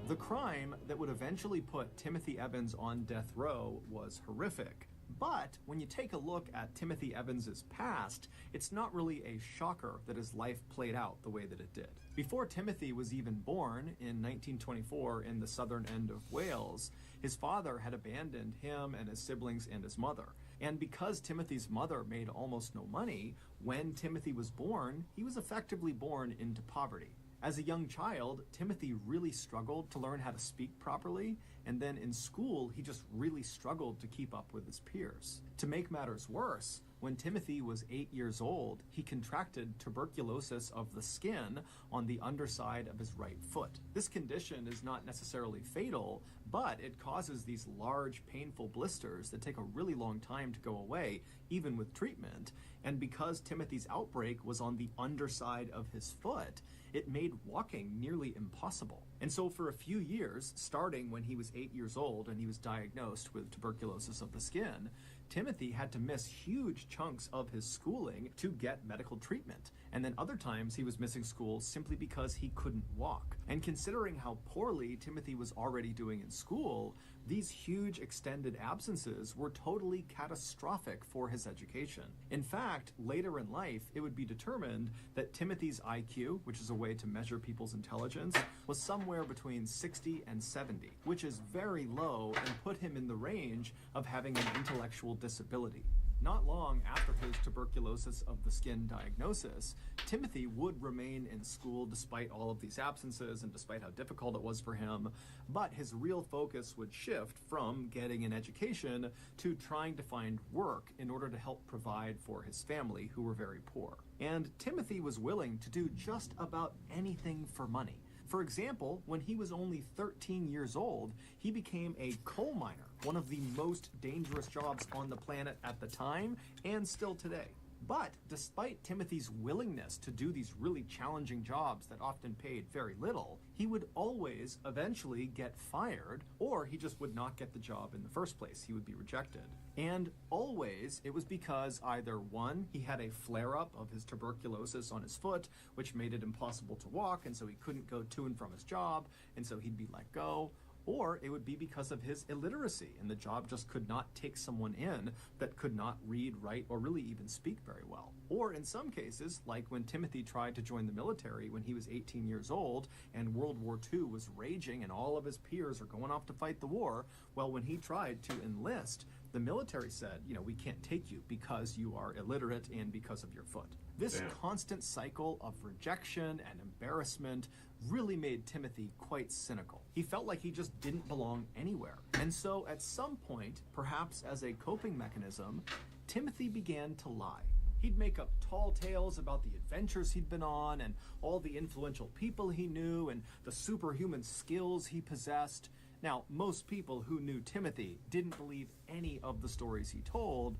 The crime that would eventually put Timothy Evans on death row was horrific, but when you take a look at Timothy Evans's past, it's not really a shocker that his life played out the way that it did. Before Timothy was even born in 1924 in the southern end of Wales, his father had abandoned him and his siblings and his mother. And because Timothy's mother made almost no money, when Timothy was born, he was effectively born into poverty. As a young child, Timothy really struggled to learn how to speak properly, and then in school, he just really struggled to keep up with his peers. To make matters worse, when Timothy was 8 years old, he contracted tuberculosis of the skin on the underside of his right foot. This condition is not necessarily fatal, but it causes these large, painful blisters that take a really long time to go away, even with treatment. And because Timothy's outbreak was on the underside of his foot, it made walking nearly impossible. And so for a few years, starting when he was 8 years old and he was diagnosed with tuberculosis of the skin, Timothy had to miss huge chunks of his schooling to get medical treatment. And then other times he was missing school simply because he couldn't walk. And considering how poorly Timothy was already doing in school, these huge extended absences were totally catastrophic for his education. In fact, later in life, it would be determined that Timothy's IQ, which is a way to measure people's intelligence, was somewhere between 60 and 70, which is very low and put him in the range of having an intellectual disability. Not long after his tuberculosis of the skin diagnosis, Timothy would remain in school despite all of these absences and despite how difficult it was for him, but his real focus would shift from getting an education to trying to find work in order to help provide for his family, who were very poor. And Timothy was willing to do just about anything for money. For example, when he was only 13 years old, he became a coal miner, one of the most dangerous jobs on the planet at the time and still today. But despite Timothy's willingness to do these really challenging jobs that often paid very little, he would always eventually get fired, or he just would not get the job in the first place. He would be rejected. And always it was because either one, he had a flare-up of his tuberculosis on his foot, which made it impossible to walk, and so he couldn't go to and from his job, and so he'd be let go. Or it would be because of his illiteracy, and the job just could not take someone in that could not read, write, or really even speak very well. Or in some cases, like when Timothy tried to join the military when he was 18 years old, and World War II was raging and all of his peers are going off to fight the war, well, when he tried to enlist, the military said, we can't take you because you are illiterate and because of your foot. This constant cycle of rejection and embarrassment really made Timothy quite cynical. He felt like he just didn't belong anywhere. And so at some point, perhaps as a coping mechanism, Timothy began to lie. He'd make up tall tales about the adventures he'd been on and all the influential people he knew and the superhuman skills he possessed. Now, most people who knew Timothy didn't believe any of the stories he told,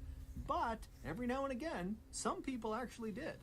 but every now and again, some people actually did.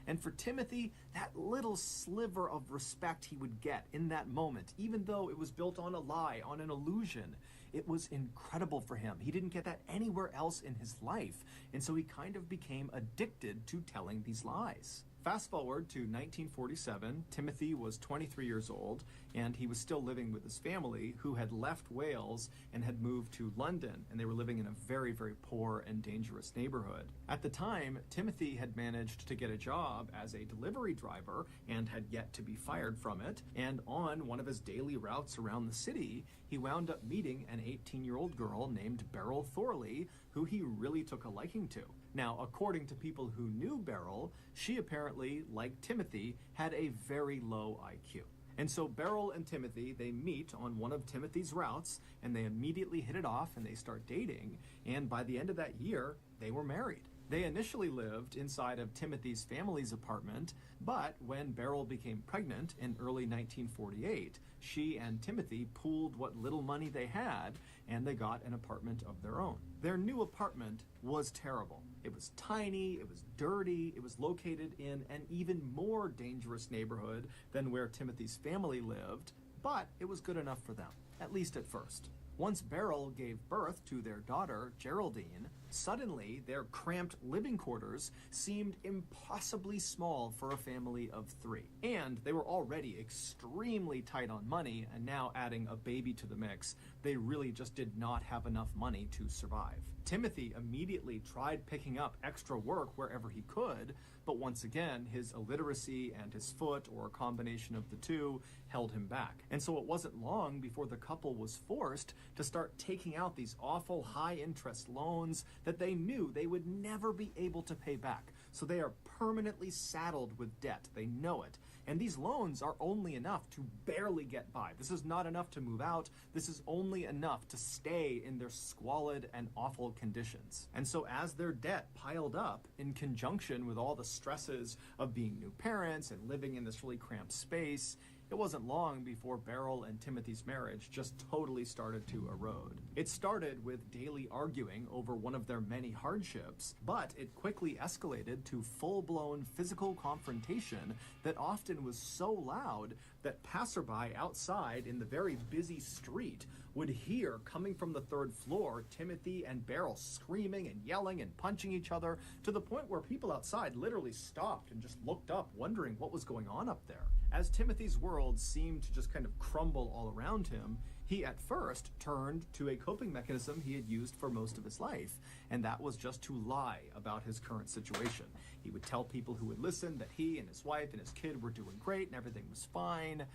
And for Timothy, that little sliver of respect he would get in that moment, even though it was built on a lie, on an illusion, it was incredible for him. He didn't get that anywhere else in his life, and so he kind of became addicted to telling these lies. Fast forward to 1947, Timothy was 23 years old, and he was still living with his family, who had left Wales and had moved to London, and they were living in a very, very poor and dangerous neighborhood. At the time, Timothy had managed to get a job as a delivery driver and had yet to be fired from it, and on one of his daily routes around the city, he wound up meeting an 18-year-old girl named Beryl Thorley, who he really took a liking to. Now, according to people who knew Beryl, she apparently, like Timothy, had a very low IQ. And so Beryl and Timothy, they meet on one of Timothy's routes, and they immediately hit it off and they start dating, and by the end of that year, they were married. They initially lived inside of Timothy's family's apartment, but when Beryl became pregnant in early 1948, she and Timothy pooled what little money they had, and they got an apartment of their own. Their new apartment was terrible. It was tiny, it was dirty, it was located in an even more dangerous neighborhood than where Timothy's family lived, but it was good enough for them, at least at first. Once Beryl gave birth to their daughter, Geraldine, suddenly their cramped living quarters seemed impossibly small for a family of 3. And they were already extremely tight on money, and now adding a baby to the mix, they really just did not have enough money to survive. Timothy immediately tried picking up extra work wherever he could, but once again, his illiteracy and his foot, or a combination of the two, held him back. And so it wasn't long before the couple was forced to start taking out these awful high-interest loans that they knew they would never be able to pay back. So they are permanently saddled with debt. They know it. And these loans are only enough to barely get by. This is not enough to move out. This is only enough to stay in their squalid and awful conditions. And so as their debt piled up in conjunction with all the stresses of being new parents and living in this really cramped space, it wasn't long before Beryl and Timothy's marriage just totally started to erode. It started with daily arguing over one of their many hardships, but it quickly escalated to full-blown physical confrontation that often was so loud that passerby outside in the very busy street would hear, coming from the third floor, Timothy and Beryl screaming and yelling and punching each other, to the point where people outside literally stopped and just looked up, wondering what was going on up there. As Timothy's world seemed to just kind of crumble all around him, he at first turned to a coping mechanism he had used for most of his life, and that was just to lie about his current situation. He would tell people who would listen that he and his wife and his kid were doing great and everything was fine.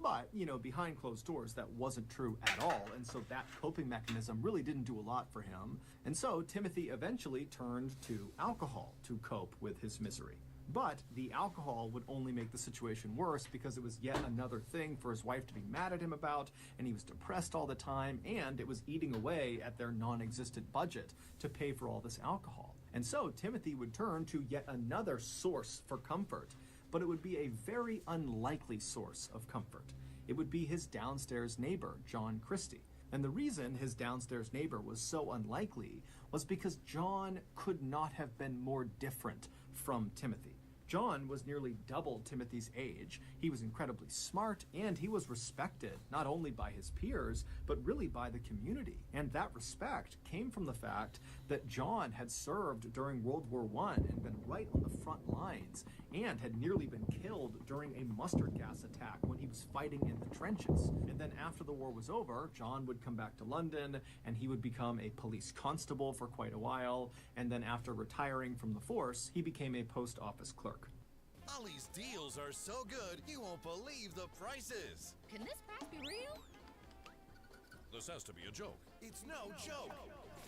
But, behind closed doors, that wasn't true at all, and so that coping mechanism really didn't do a lot for him. And so Timothy eventually turned to alcohol to cope with his misery. But the alcohol would only make the situation worse because it was yet another thing for his wife to be mad at him about, and he was depressed all the time, and it was eating away at their non-existent budget to pay for all this alcohol. And so Timothy would turn to yet another source for comfort, but it would be a very unlikely source of comfort. It would be his downstairs neighbor, John Christie. And the reason his downstairs neighbor was so unlikely was because John could not have been more different from Timothy. John was nearly double Timothy's age. He was incredibly smart, and he was respected not only by his peers, but really by the community. And that respect came from the fact that John had served during World War I and been right on the front lines, and had nearly been killed during a mustard gas attack when he was fighting in the trenches. And then after the war was over, John would come back to London, and he would become a police constable for quite a while, and then after retiring from the force, he became a post office clerk.
Ollie's deals are so good, you won't believe the prices.
Can this price be real?
This has to be a joke. It's no joke.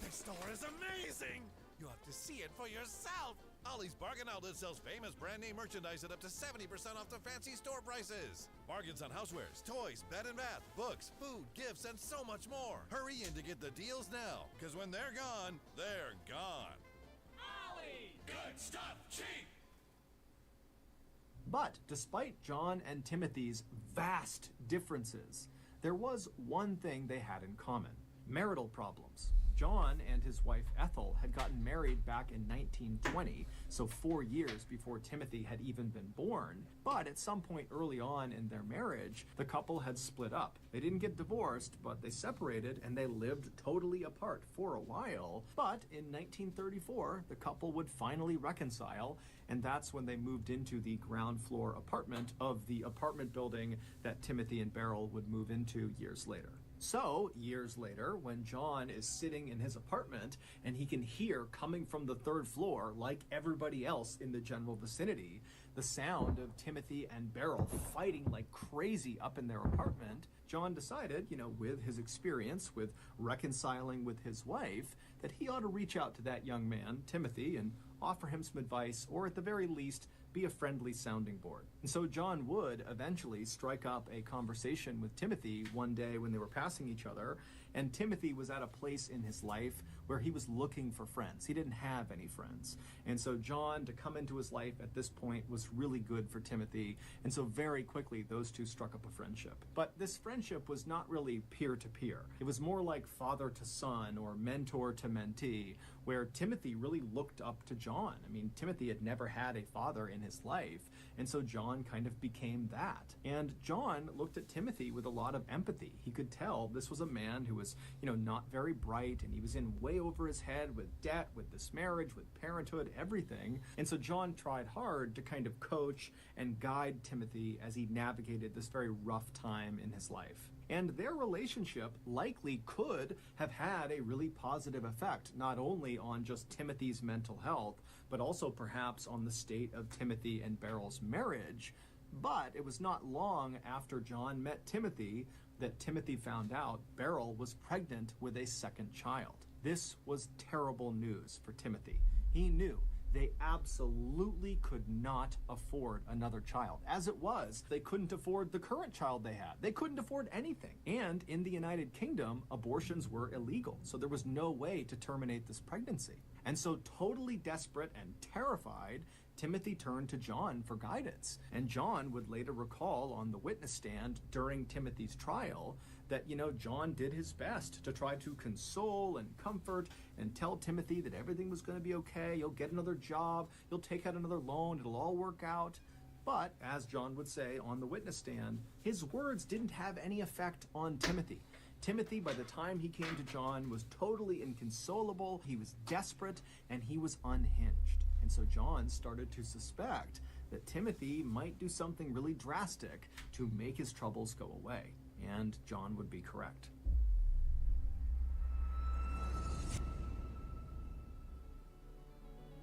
This store is amazing. You have to see it for yourself. Ollie's Bargain Outlet sells famous brand name merchandise at up to 70% off the fancy store prices. Bargains on housewares, toys, bed and bath, books, food, gifts, and so much more. Hurry in to get the deals now, because when they're gone, they're gone.
Ollie!
Good stuff, cheap.
But despite John and Timothy's vast differences, there was one thing they had in common: marital problems. John and his wife Ethel had gotten married back in 1920, so 4 years before Timothy had even been born. But at some point early on in their marriage, the couple had split up. They didn't get divorced, but they separated, and they lived totally apart for a while. But in 1934, the couple would finally reconcile, and that's when they moved into the ground floor apartment of the apartment building that Timothy and Beryl would move into years later. So, years later, when John is sitting in his apartment and he can hear coming from the third floor, like everybody else in the general vicinity, the sound of Timothy and Beryl fighting like crazy up in their apartment, John decided, with his experience with reconciling with his wife, that he ought to reach out to that young man, Timothy, and offer him some advice, or at the very least, be a friendly sounding board. And so John would eventually strike up a conversation with Timothy one day when they were passing each other, and Timothy was at a place in his life where he was looking for friends. He didn't have any friends. And so John, to come into his life at this point, was really good for Timothy, and so very quickly those two struck up a friendship. But this friendship was not really peer-to-peer. It was more like father to son or mentor to mentee, where Timothy really looked up to John. I mean, Timothy had never had a father in his life, and so John kind of became that. And John looked at Timothy with a lot of empathy. He could tell this was a man who was, not very bright, and he was in way over his head with debt, with this marriage, with parenthood, everything. And so John tried hard to kind of coach and guide Timothy as he navigated this very rough time in his life. And their relationship likely could have had a really positive effect, not only on just Timothy's mental health, but also perhaps on the state of Timothy and Beryl's marriage. But it was not long after John met Timothy that Timothy found out Beryl was pregnant with a second child. This was terrible news for Timothy. He knew They absolutely could not afford another child. As it was, they couldn't afford the current child they had. They couldn't afford anything. And in the United Kingdom, abortions were illegal, so there was no way to terminate this pregnancy. And so, totally desperate and terrified, Timothy turned to John for guidance. And John would later recall on the witness stand during Timothy's trial that, John did his best to try to console and comfort and tell Timothy that everything was going to be okay. You'll get another job. You'll take out another loan. It'll all work out. But, as John would say on the witness stand, his words didn't have any effect on Timothy. Timothy, by the time he came to John, was totally inconsolable, he was desperate, and he was unhinged. And so John started to suspect that Timothy might do something really drastic to make his troubles go away. And John would be correct.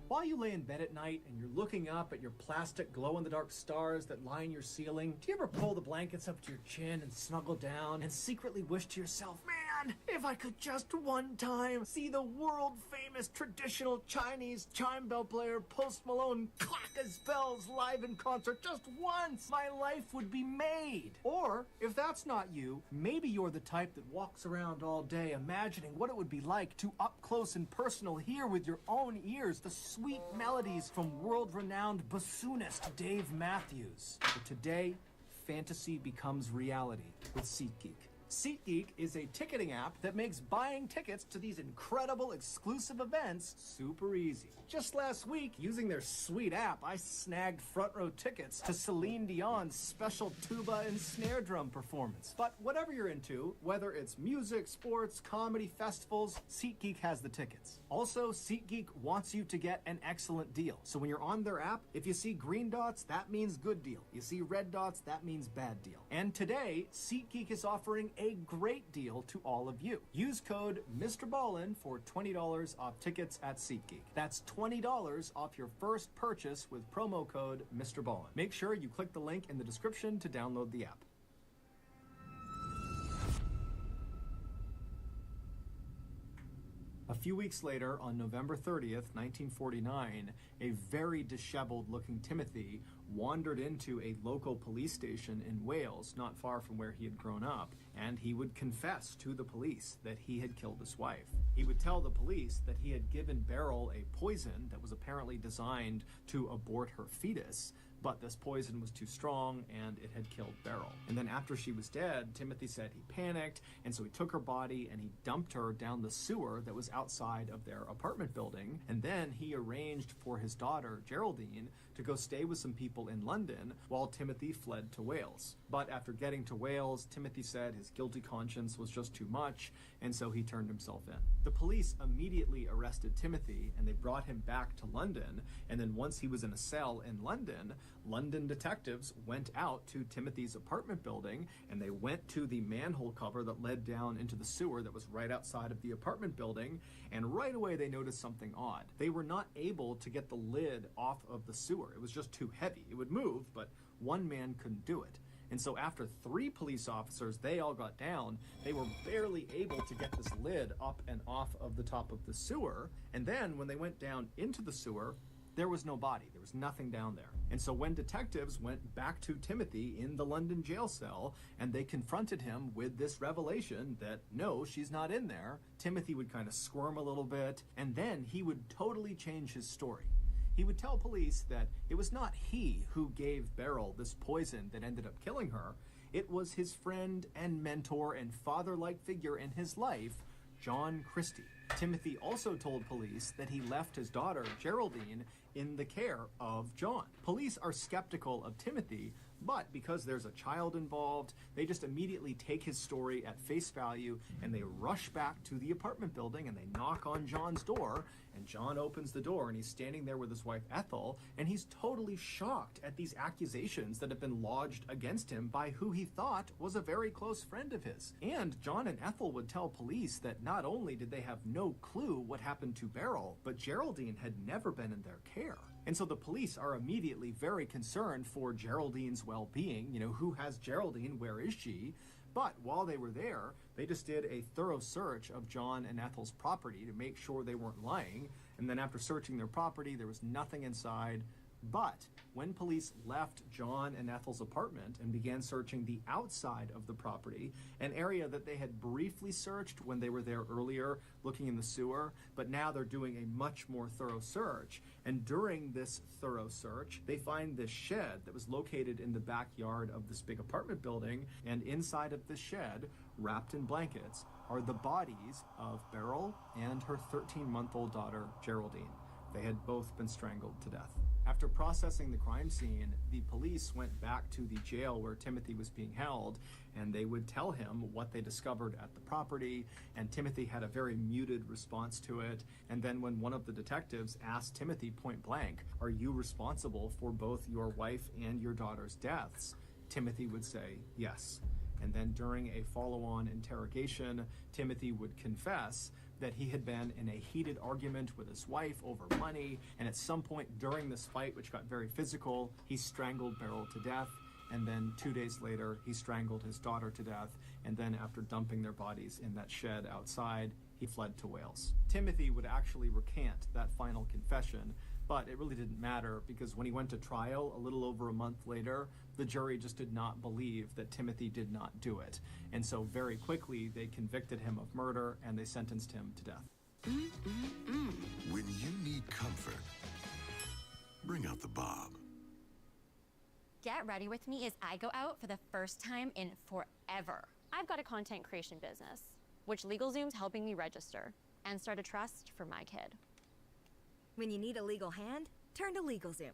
While you lay in bed at night and you're looking up at your plastic glow-in-the-dark stars that line your ceiling, do you ever pull the blankets up to your chin and snuggle down and secretly wish to yourself, man, if I could just one time see the world-famous traditional Chinese chime bell player Post Malone clack his bells live in concert just once, my life would be made. Or, if that's not you, maybe you're the type that walks around all day imagining what it would be like to up close and personal hear with your own ears the sweet melodies from world-renowned bassoonist Dave Matthews. But today, fantasy becomes reality with SeatGeek. SeatGeek is a ticketing app that makes buying tickets to these incredible exclusive events super easy. Just last week, using their sweet app, I snagged front row tickets to Celine Dion's special tuba and snare drum performance. But whatever you're into, whether it's music, sports, comedy, festivals, SeatGeek has the tickets. Also, SeatGeek wants you to get an excellent deal. So when you're on their app, if you see green dots, that means good deal. You see red dots, that means bad deal. And today, SeatGeek is offering a great deal to all of you. Use code MrBallin for $20 off tickets at SeatGeek. That's $20 off your first purchase with promo code MrBallin. Make sure you click the link in the description to download the app. A few weeks later, on November 30th, 1949, a very disheveled-looking Timothy wandered into a local police station in Wales, not far from where he had grown up, and he would confess to the police that he had killed his wife. He would tell the police that he had given Beryl a poison that was apparently designed to abort her fetus, but this poison was too strong and it had killed Beryl. And then after she was dead, Timothy said he panicked, and so he took her body and he dumped her down the sewer that was outside of their apartment building, and then he arranged for his daughter, Geraldine, to go stay with some people in London while Timothy fled to Wales. But after getting to Wales, Timothy said his guilty conscience was just too much, and so he turned himself in. The police immediately arrested Timothy, and they brought him back to London, and then once he was in a cell in London, London detectives went out to Timothy's apartment building, and they went to the manhole cover that led down into the sewer that was right outside of the apartment building, and right away they noticed something odd. They were not able to get the lid off of the sewer. It was just too heavy. It would move, but one man couldn't do it. And so after 3 police officers, they all got down, they were barely able to get this lid up and off of the top of the sewer. And then when they went down into the sewer, there was no body. There was nothing down there. And so when detectives went back to Timothy in the London jail cell and they confronted him with this revelation that, no, she's not in there, Timothy would kind of squirm a little bit, and then he would totally change his story. He would tell police that it was not he who gave Beryl this poison that ended up killing her. It was his friend and mentor and father-like figure in his life, John Christie. Timothy also told police that he left his daughter, Geraldine, in the care of John. Police are skeptical of Timothy, but because there's a child involved, they just immediately take his story at face value and they rush back to the apartment building and they knock on John's door, and John opens the door and he's standing there with his wife Ethel, and he's totally shocked at these accusations that have been lodged against him by who he thought was a very close friend of his. And John and Ethel would tell police that not only did they have no clue what happened to Beryl, but Geraldine had never been in their care. And so the police are immediately very concerned for Geraldine's well-being. You know, who has Geraldine? Where is she? But while they were there, they just did a thorough search of John and Ethel's property to make sure they weren't lying. And then after searching their property, there was nothing inside. But when police left John and Ethel's apartment and began searching the outside of the property, an area that they had briefly searched when they were there earlier, looking in the sewer, but now they're doing a much more thorough search. And during this thorough search, they find this shed that was located in the backyard of this big apartment building, and inside of this shed, wrapped in blankets, are the bodies of Beryl and her 13-month-old daughter, Geraldine. They had both been strangled to death. After processing the crime scene, the police went back to the jail where Timothy was being held, and they would tell him what they discovered at the property, and Timothy had a very muted response to it. And then when one of the detectives asked Timothy point blank, "Are you responsible for both your wife and your daughter's deaths?" Timothy would say yes. And then during a follow-on interrogation, Timothy would confess that he had been in a heated argument with his wife over money, and at some point during this fight, which got very physical, he strangled Beryl to death, and then 2 days later, he strangled his daughter to death, and then after dumping their bodies in that shed outside, he fled to Wales. Timothy would actually recant that final confession, but it really didn't matter because when he went to trial a little over a month later, the jury just did not believe that Timothy did not do it. And so very quickly, they convicted him of murder and they sentenced him to death.
When you need comfort, bring out the Bob.
Get ready with me as I go out for the first time in forever. I've got a content creation business, which LegalZoom's helping me register and start a trust for my kid.
When you need a legal hand, turn to LegalZoom.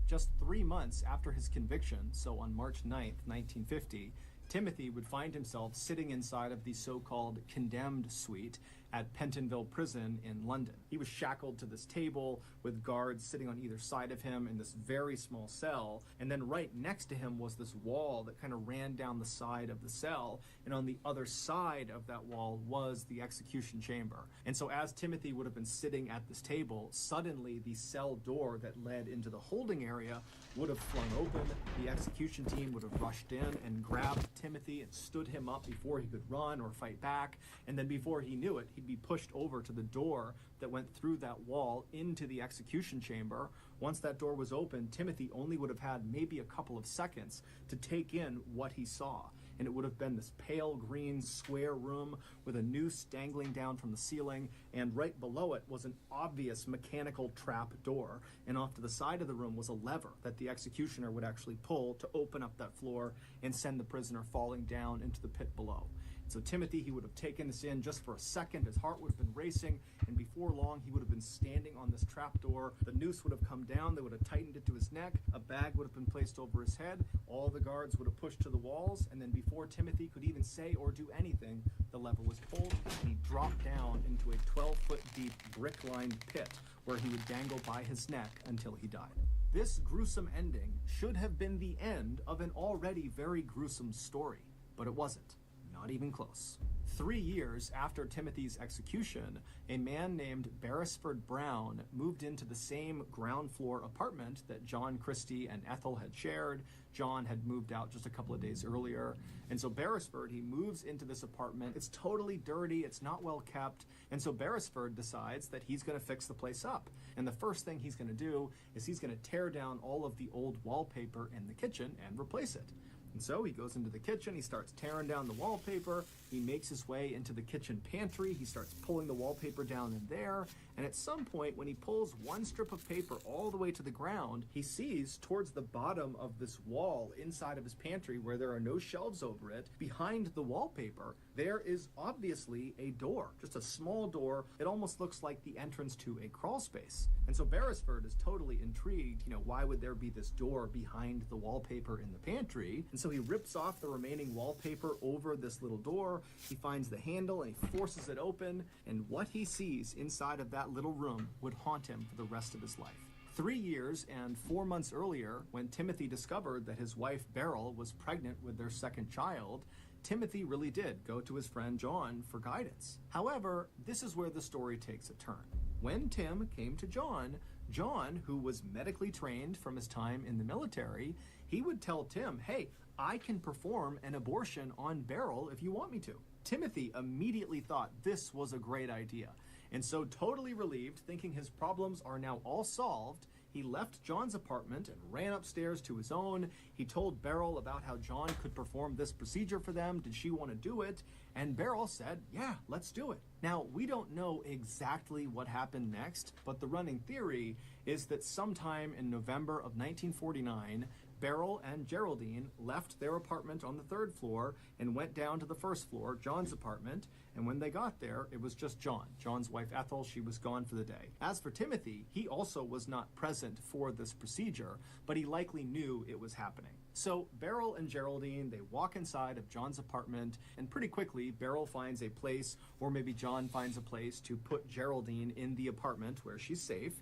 Just 3 months after his conviction, so on March 9th, 1950, Timothy would find himself sitting inside of the so-called condemned suite at Pentonville Prison in London. He was shackled to this table with guards sitting on either side of him in this very small cell, and then right next to him was this wall that kind of ran down the side of the cell, and on the other side of that wall was the execution chamber. And so as Timothy would have been sitting at this table, suddenly the cell door that led into the holding area would have flung open. The execution team would have rushed in and grabbed Timothy and stood him up before he could run or fight back, and then before he knew it, he'd be pushed over to the door that went through that wall into the execution chamber. Once that door was open, Timothy only would have had maybe a couple of seconds to take in what he saw. And it would have been this pale green square room with a noose dangling down from the ceiling, and right below it was an obvious mechanical trap door. And off to the side of the room was a lever that the executioner would actually pull to open up that floor and send the prisoner falling down into the pit below. So Timothy, he would have taken this in just for a second. His heart would have been racing, and before long, he would have been standing on this trapdoor. The noose would have come down. They would have tightened it to his neck. A bag would have been placed over his head. All the guards would have pushed to the walls, and then before Timothy could even say or do anything, the lever was pulled, and he dropped down into a 12-foot deep brick-lined pit where he would dangle by his neck until he died. This gruesome ending should have been the end of an already very gruesome story, but it wasn't. Not even close. 3 years after Timothy's execution, a man named Beresford Brown moved into the same ground floor apartment that John Christie and Ethel had shared. John had moved out just a couple of days earlier. And so Beresford, he moves into this apartment. It's totally dirty. It's not well kept. And so Beresford decides that he's going to fix the place up. And the first thing he's going to do is he's going to tear down all of the old wallpaper in the kitchen and replace it. And so he goes into the kitchen, he starts tearing down the wallpaper, he makes his way into the kitchen pantry, he starts pulling the wallpaper down in there, and at some point when he pulls one strip of paper all the way to the ground, he sees towards the bottom of this wall inside of his pantry where there are no shelves over it, behind the wallpaper, there is obviously a door, just a small door. It almost looks like the entrance to a crawl space. And so Beresford is totally intrigued, why would there be this door behind the wallpaper in the pantry? And so he rips off the remaining wallpaper over this little door. He finds the handle and he forces it open, and what he sees inside of that little room would haunt him for the rest of his life. 3 years and 4 months earlier, when Timothy discovered that his wife Beryl was pregnant with their second child, Timothy really did go to his friend John for guidance. However, this is where the story takes a turn. When Tim came to John, who was medically trained from his time in the military, he would tell Tim, hey, I can perform an abortion on Beryl if you want me to. Timothy immediately thought this was a great idea. And so, totally relieved, thinking his problems are now all solved, he left John's apartment and ran upstairs to his own. He told Beryl about how John could perform this procedure for them. Did she want to do it? And Beryl said, yeah, let's do it. Now, we don't know exactly what happened next, but the running theory is that sometime in November of 1949, Beryl and Geraldine left their apartment on the 3rd floor and went down to the 1st floor, John's apartment, and when they got there, it was just John. John's wife Ethel, she was gone for the day. As for Timothy, he also was not present for this procedure, but he likely knew it was happening. So Beryl and Geraldine, they walk inside of John's apartment, and pretty quickly, Beryl finds a place, or maybe John finds a place to put Geraldine in the apartment where she's safe.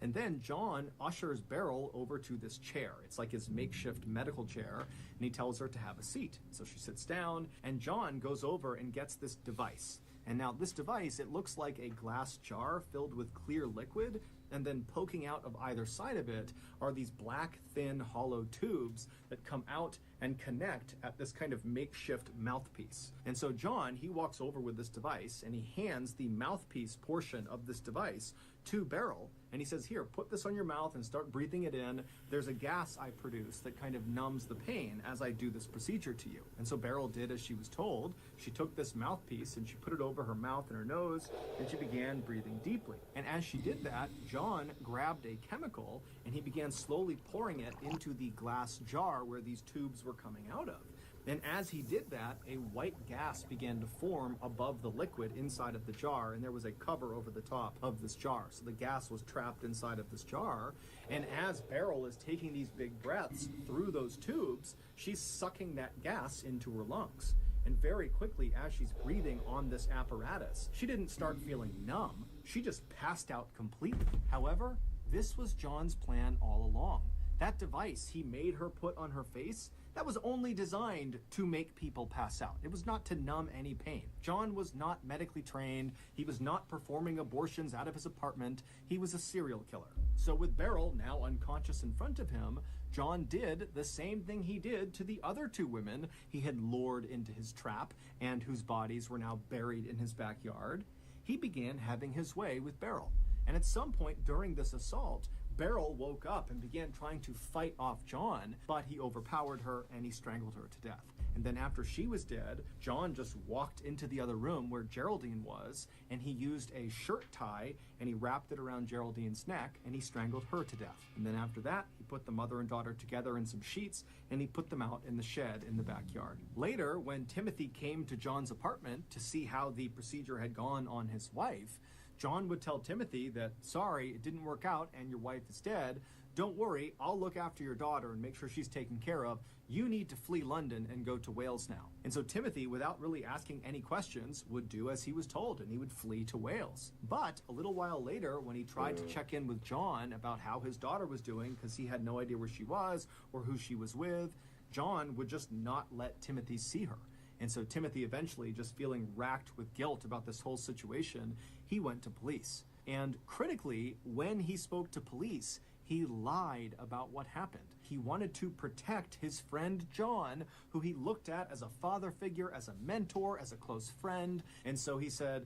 And then John ushers Beryl over to this chair. It's like his makeshift medical chair, and he tells her to have a seat. So she sits down, and John goes over and gets this device. And now this device, it looks like a glass jar filled with clear liquid, and then poking out of either side of it are these black, thin, hollow tubes that come out and connect at this kind of makeshift mouthpiece. And so John, he walks over with this device, and he hands the mouthpiece portion of this device to Beryl, and he says, here, put this on your mouth and start breathing it in. There's a gas I produce that kind of numbs the pain as I do this procedure to you. And so Beryl did as she was told. She took this mouthpiece and she put it over her mouth and her nose, and she began breathing deeply. And as she did that, John grabbed a chemical and he began slowly pouring it into the glass jar where these tubes were coming out of. And as he did that, a white gas began to form above the liquid inside of the jar, and there was a cover over the top of this jar. So the gas was trapped inside of this jar, and as Beryl is taking these big breaths through those tubes, she's sucking that gas into her lungs. And very quickly, as she's breathing on this apparatus, she didn't start feeling numb, she just passed out completely. However, this was John's plan all along. That device he made her put on her face, that was only designed to make people pass out. It was not to numb any pain. John was not medically trained. He was not performing abortions out of his apartment. He was a serial killer. So with Beryl now unconscious in front of him, John did the same thing he did to the other 2 women he had lured into his trap and whose bodies were now buried in his backyard. He began having his way with Beryl. And at some point during this assault, Beryl woke up and began trying to fight off John, but he overpowered her and he strangled her to death. And then after she was dead, John just walked into the other room where Geraldine was, and he used a shirt tie and he wrapped it around Geraldine's neck and he strangled her to death. And then after that, he put the mother and daughter together in some sheets and he put them out in the shed in the backyard. Later, when Timothy came to John's apartment to see how the procedure had gone on his wife, John would tell Timothy that, sorry, it didn't work out and your wife is dead. Don't worry, I'll look after your daughter and make sure she's taken care of. You need to flee London and go to Wales now. And so Timothy, without really asking any questions, would do as he was told, and he would flee to Wales. But a little while later, when he tried to check in with John about how his daughter was doing, because he had no idea where she was or who she was with, John would just not let Timothy see her. And so Timothy eventually, just feeling racked with guilt about this whole situation, he went to police. And critically, when he spoke to police, he lied about what happened. He wanted to protect his friend John, who he looked at as a father figure, as a mentor, as a close friend. And so he said,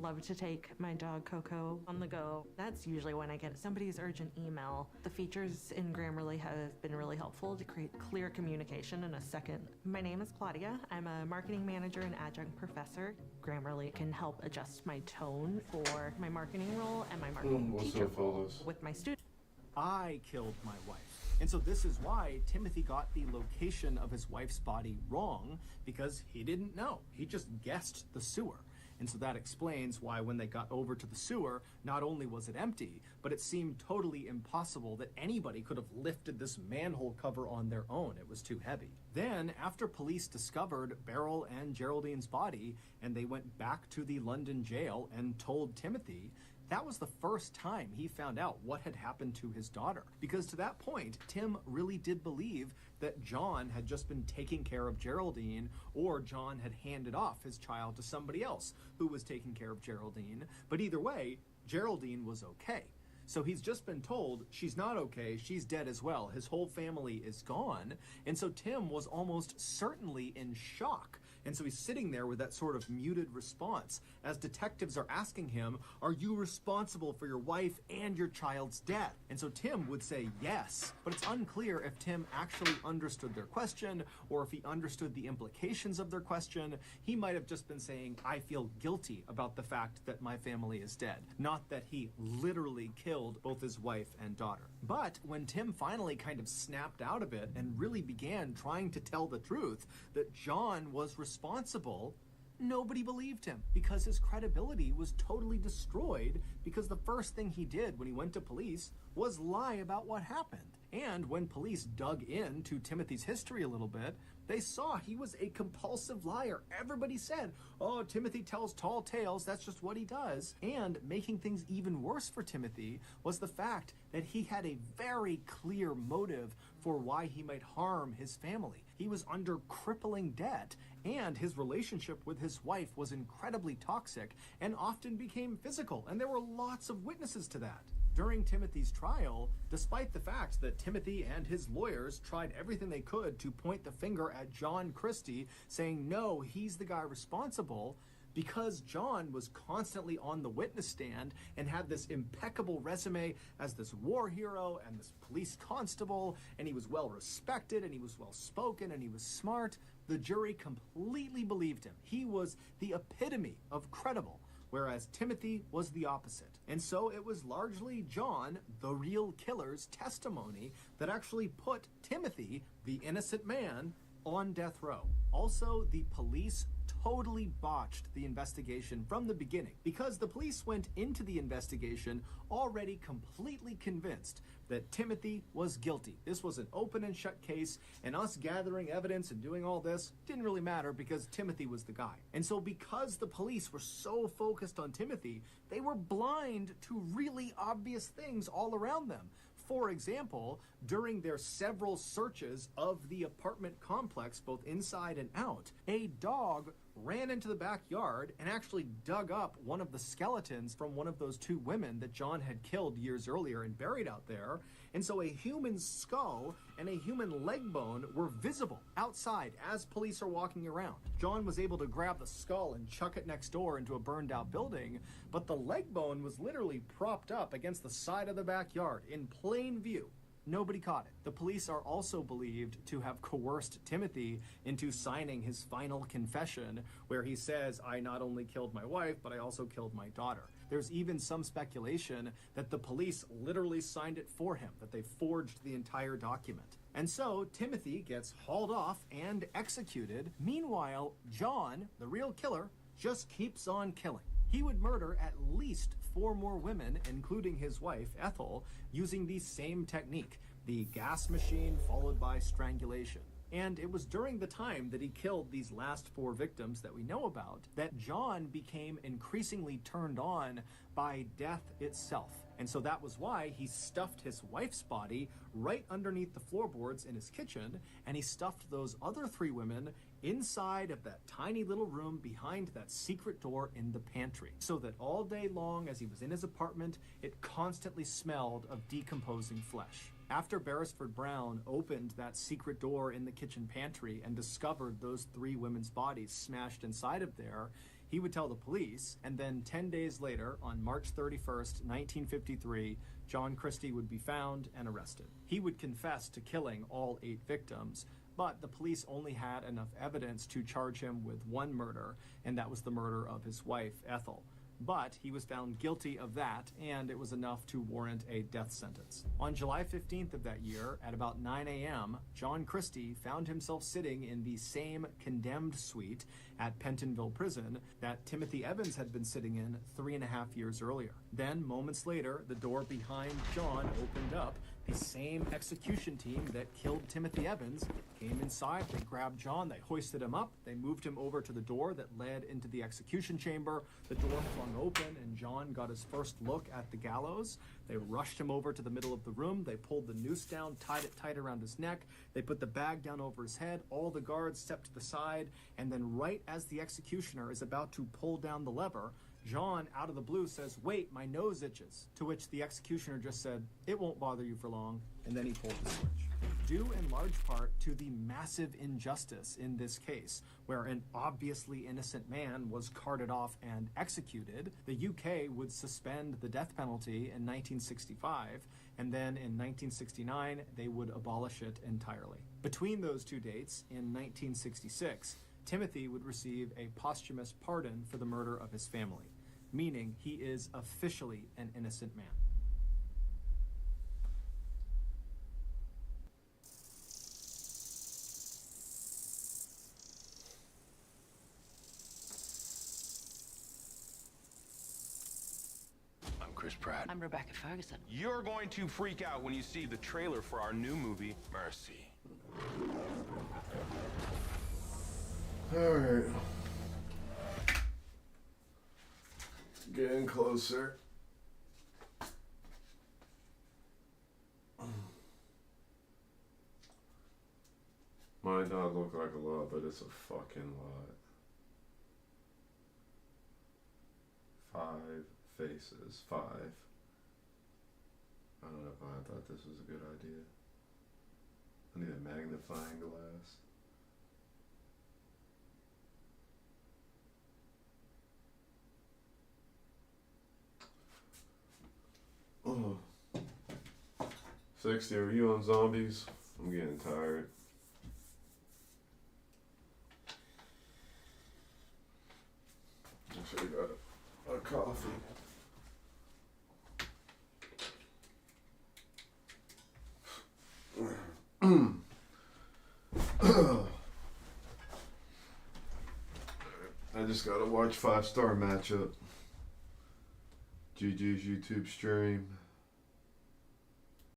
love to take my dog Coco on the go. That's usually when I get somebody's urgent email. The features in Grammarly have been really helpful to create clear communication in a second. My name is Claudia. I'm a marketing manager and adjunct professor. Grammarly can help adjust my tone for my marketing role and my marketing teacher role with my students.
I killed my wife. And so this is why Timothy got the location of his wife's body wrong, because he didn't know. He just guessed the sewer. And so that explains why when they got over to the sewer, not only was it empty, but it seemed totally impossible that anybody could have lifted this manhole cover on their own. It was too heavy. Then, after police discovered Beryl and Geraldine's body, and they went back to the London jail and told Timothy, that was the first time he found out what had happened to his daughter. Because to that point, Tim really did believe that John had just been taking care of Geraldine, or John had handed off his child to somebody else who was taking care of Geraldine. But either way, Geraldine was okay. So he's just been told she's not okay, she's dead as well. His whole family is gone. And so Tim was almost certainly in shock. And so he's sitting there with that sort of muted response as detectives are asking him, are you responsible for your wife and your child's death? And so Tim would say yes, but it's unclear if Tim actually understood their question or if he understood the implications of their question. He might have just been saying, I feel guilty about the fact that my family is dead, not that he literally killed both his wife and daughter. But when Tim finally kind of snapped out of it and really began trying to tell the truth that John was responsible, nobody believed him because his credibility was totally destroyed because the first thing he did when he went to police was lie about what happened. And when police dug into Timothy's history a little bit, they saw he was a compulsive liar. Everybody said, oh, Timothy tells tall tales, that's just what he does. And making things even worse for Timothy was the fact that he had a very clear motive for why he might harm his family. He was under crippling debt, and his relationship with his wife was incredibly toxic and often became physical, and there were lots of witnesses to that. During Timothy's trial, despite the fact that Timothy and his lawyers tried everything they could to point the finger at John Christie, saying, no, he's the guy responsible, because John was constantly on the witness stand and had this impeccable resume as this war hero and this police constable, and he was well respected and he was well spoken and he was smart, the jury completely believed him. He was the epitome of credible, whereas Timothy was the opposite. And so it was largely John, the real killer's testimony that actually put Timothy, the innocent man, on death row. Also, the police totally botched the investigation from the beginning because the police went into the investigation already completely convinced that Timothy was guilty. This was an open and shut case, and us gathering evidence and doing all this didn't really matter because Timothy was the guy. And so because the police were so focused on Timothy, they were blind to really obvious things all around them. For example, during their several searches of the apartment complex, both inside and out, a dog ran into the backyard and actually dug up one of the skeletons from one of those two women that John had killed years earlier and buried out there. And so a human skull and a human leg bone were visible outside as police are walking around. John was able to grab the skull and chuck it next door into a burned out building, but the leg bone was literally propped up against the side of the backyard in plain view. Nobody caught it. The police are also believed to have coerced Timothy into signing his final confession, where he says, I not only killed my wife, but I also killed my daughter. There's even some speculation that the police literally signed it for him, that they forged the entire document. And so Timothy gets hauled off and executed. Meanwhile, John, the real killer, just keeps on killing. He would murder at least 4 more women, including his wife, Ethel, using the same technique, the gas machine followed by strangulation. And it was during the time that he killed these last 4 victims that we know about that John became increasingly turned on by death itself. And so that was why he stuffed his wife's body right underneath the floorboards in his kitchen, and he stuffed those other 3 women inside of that tiny little room behind that secret door in the pantry, so that all day long as he was in his apartment, it constantly smelled of decomposing flesh. After Beresford Brown opened that secret door in the kitchen pantry and discovered those 3 women's bodies smashed inside of there, he would tell the police, and then 10 days later, on March 31st, 1953, John Christie would be found and arrested. He would confess to killing all 8 victims, but the police only had enough evidence to charge him with 1 murder, and that was the murder of his wife, Ethel. But he was found guilty of that, and it was enough to warrant a death sentence. On July 15th of that year, at about 9 a.m., John Christie found himself sitting in the same condemned suite at Pentonville Prison that Timothy Evans had been sitting in 3.5 years earlier. Then, moments later, the door behind John opened up. The same execution team that killed Timothy Evans came inside, they grabbed John, they hoisted him up, they moved him over to the door that led into the execution chamber. The door flung open and John got his first look at the gallows. They rushed him over to the middle of the room, they pulled the noose down, tied it tight around his neck, they put the bag down over his head, all the guards stepped to the side, and then right as the executioner is about to pull down the lever, Jean, out of the blue, says, "Wait, my nose itches." To which the executioner just said, "It won't bother you for long," and then he pulled the switch. Due in large part to the massive injustice in this case, where an obviously innocent man was carted off and executed, the UK would suspend the death penalty in 1965, and then in 1969 they would abolish it entirely. Between those two dates, in 1966, Timothy would receive a posthumous pardon for the murder of his family, meaning he is officially an innocent man.
I'm Chris Pratt.
I'm Rebecca Ferguson.
You're going to freak out when you see the trailer for our new movie, Mercy.
Alright. Getting closer. Might not look like a lot, but it's a fucking lot. 5 faces. 5. I don't know if I thought this was a good idea. I need a magnifying glass. Oh. 60, are you on zombies? I'm getting tired. I should have got a coffee. I just gotta watch 5-star matchup. GG's YouTube stream.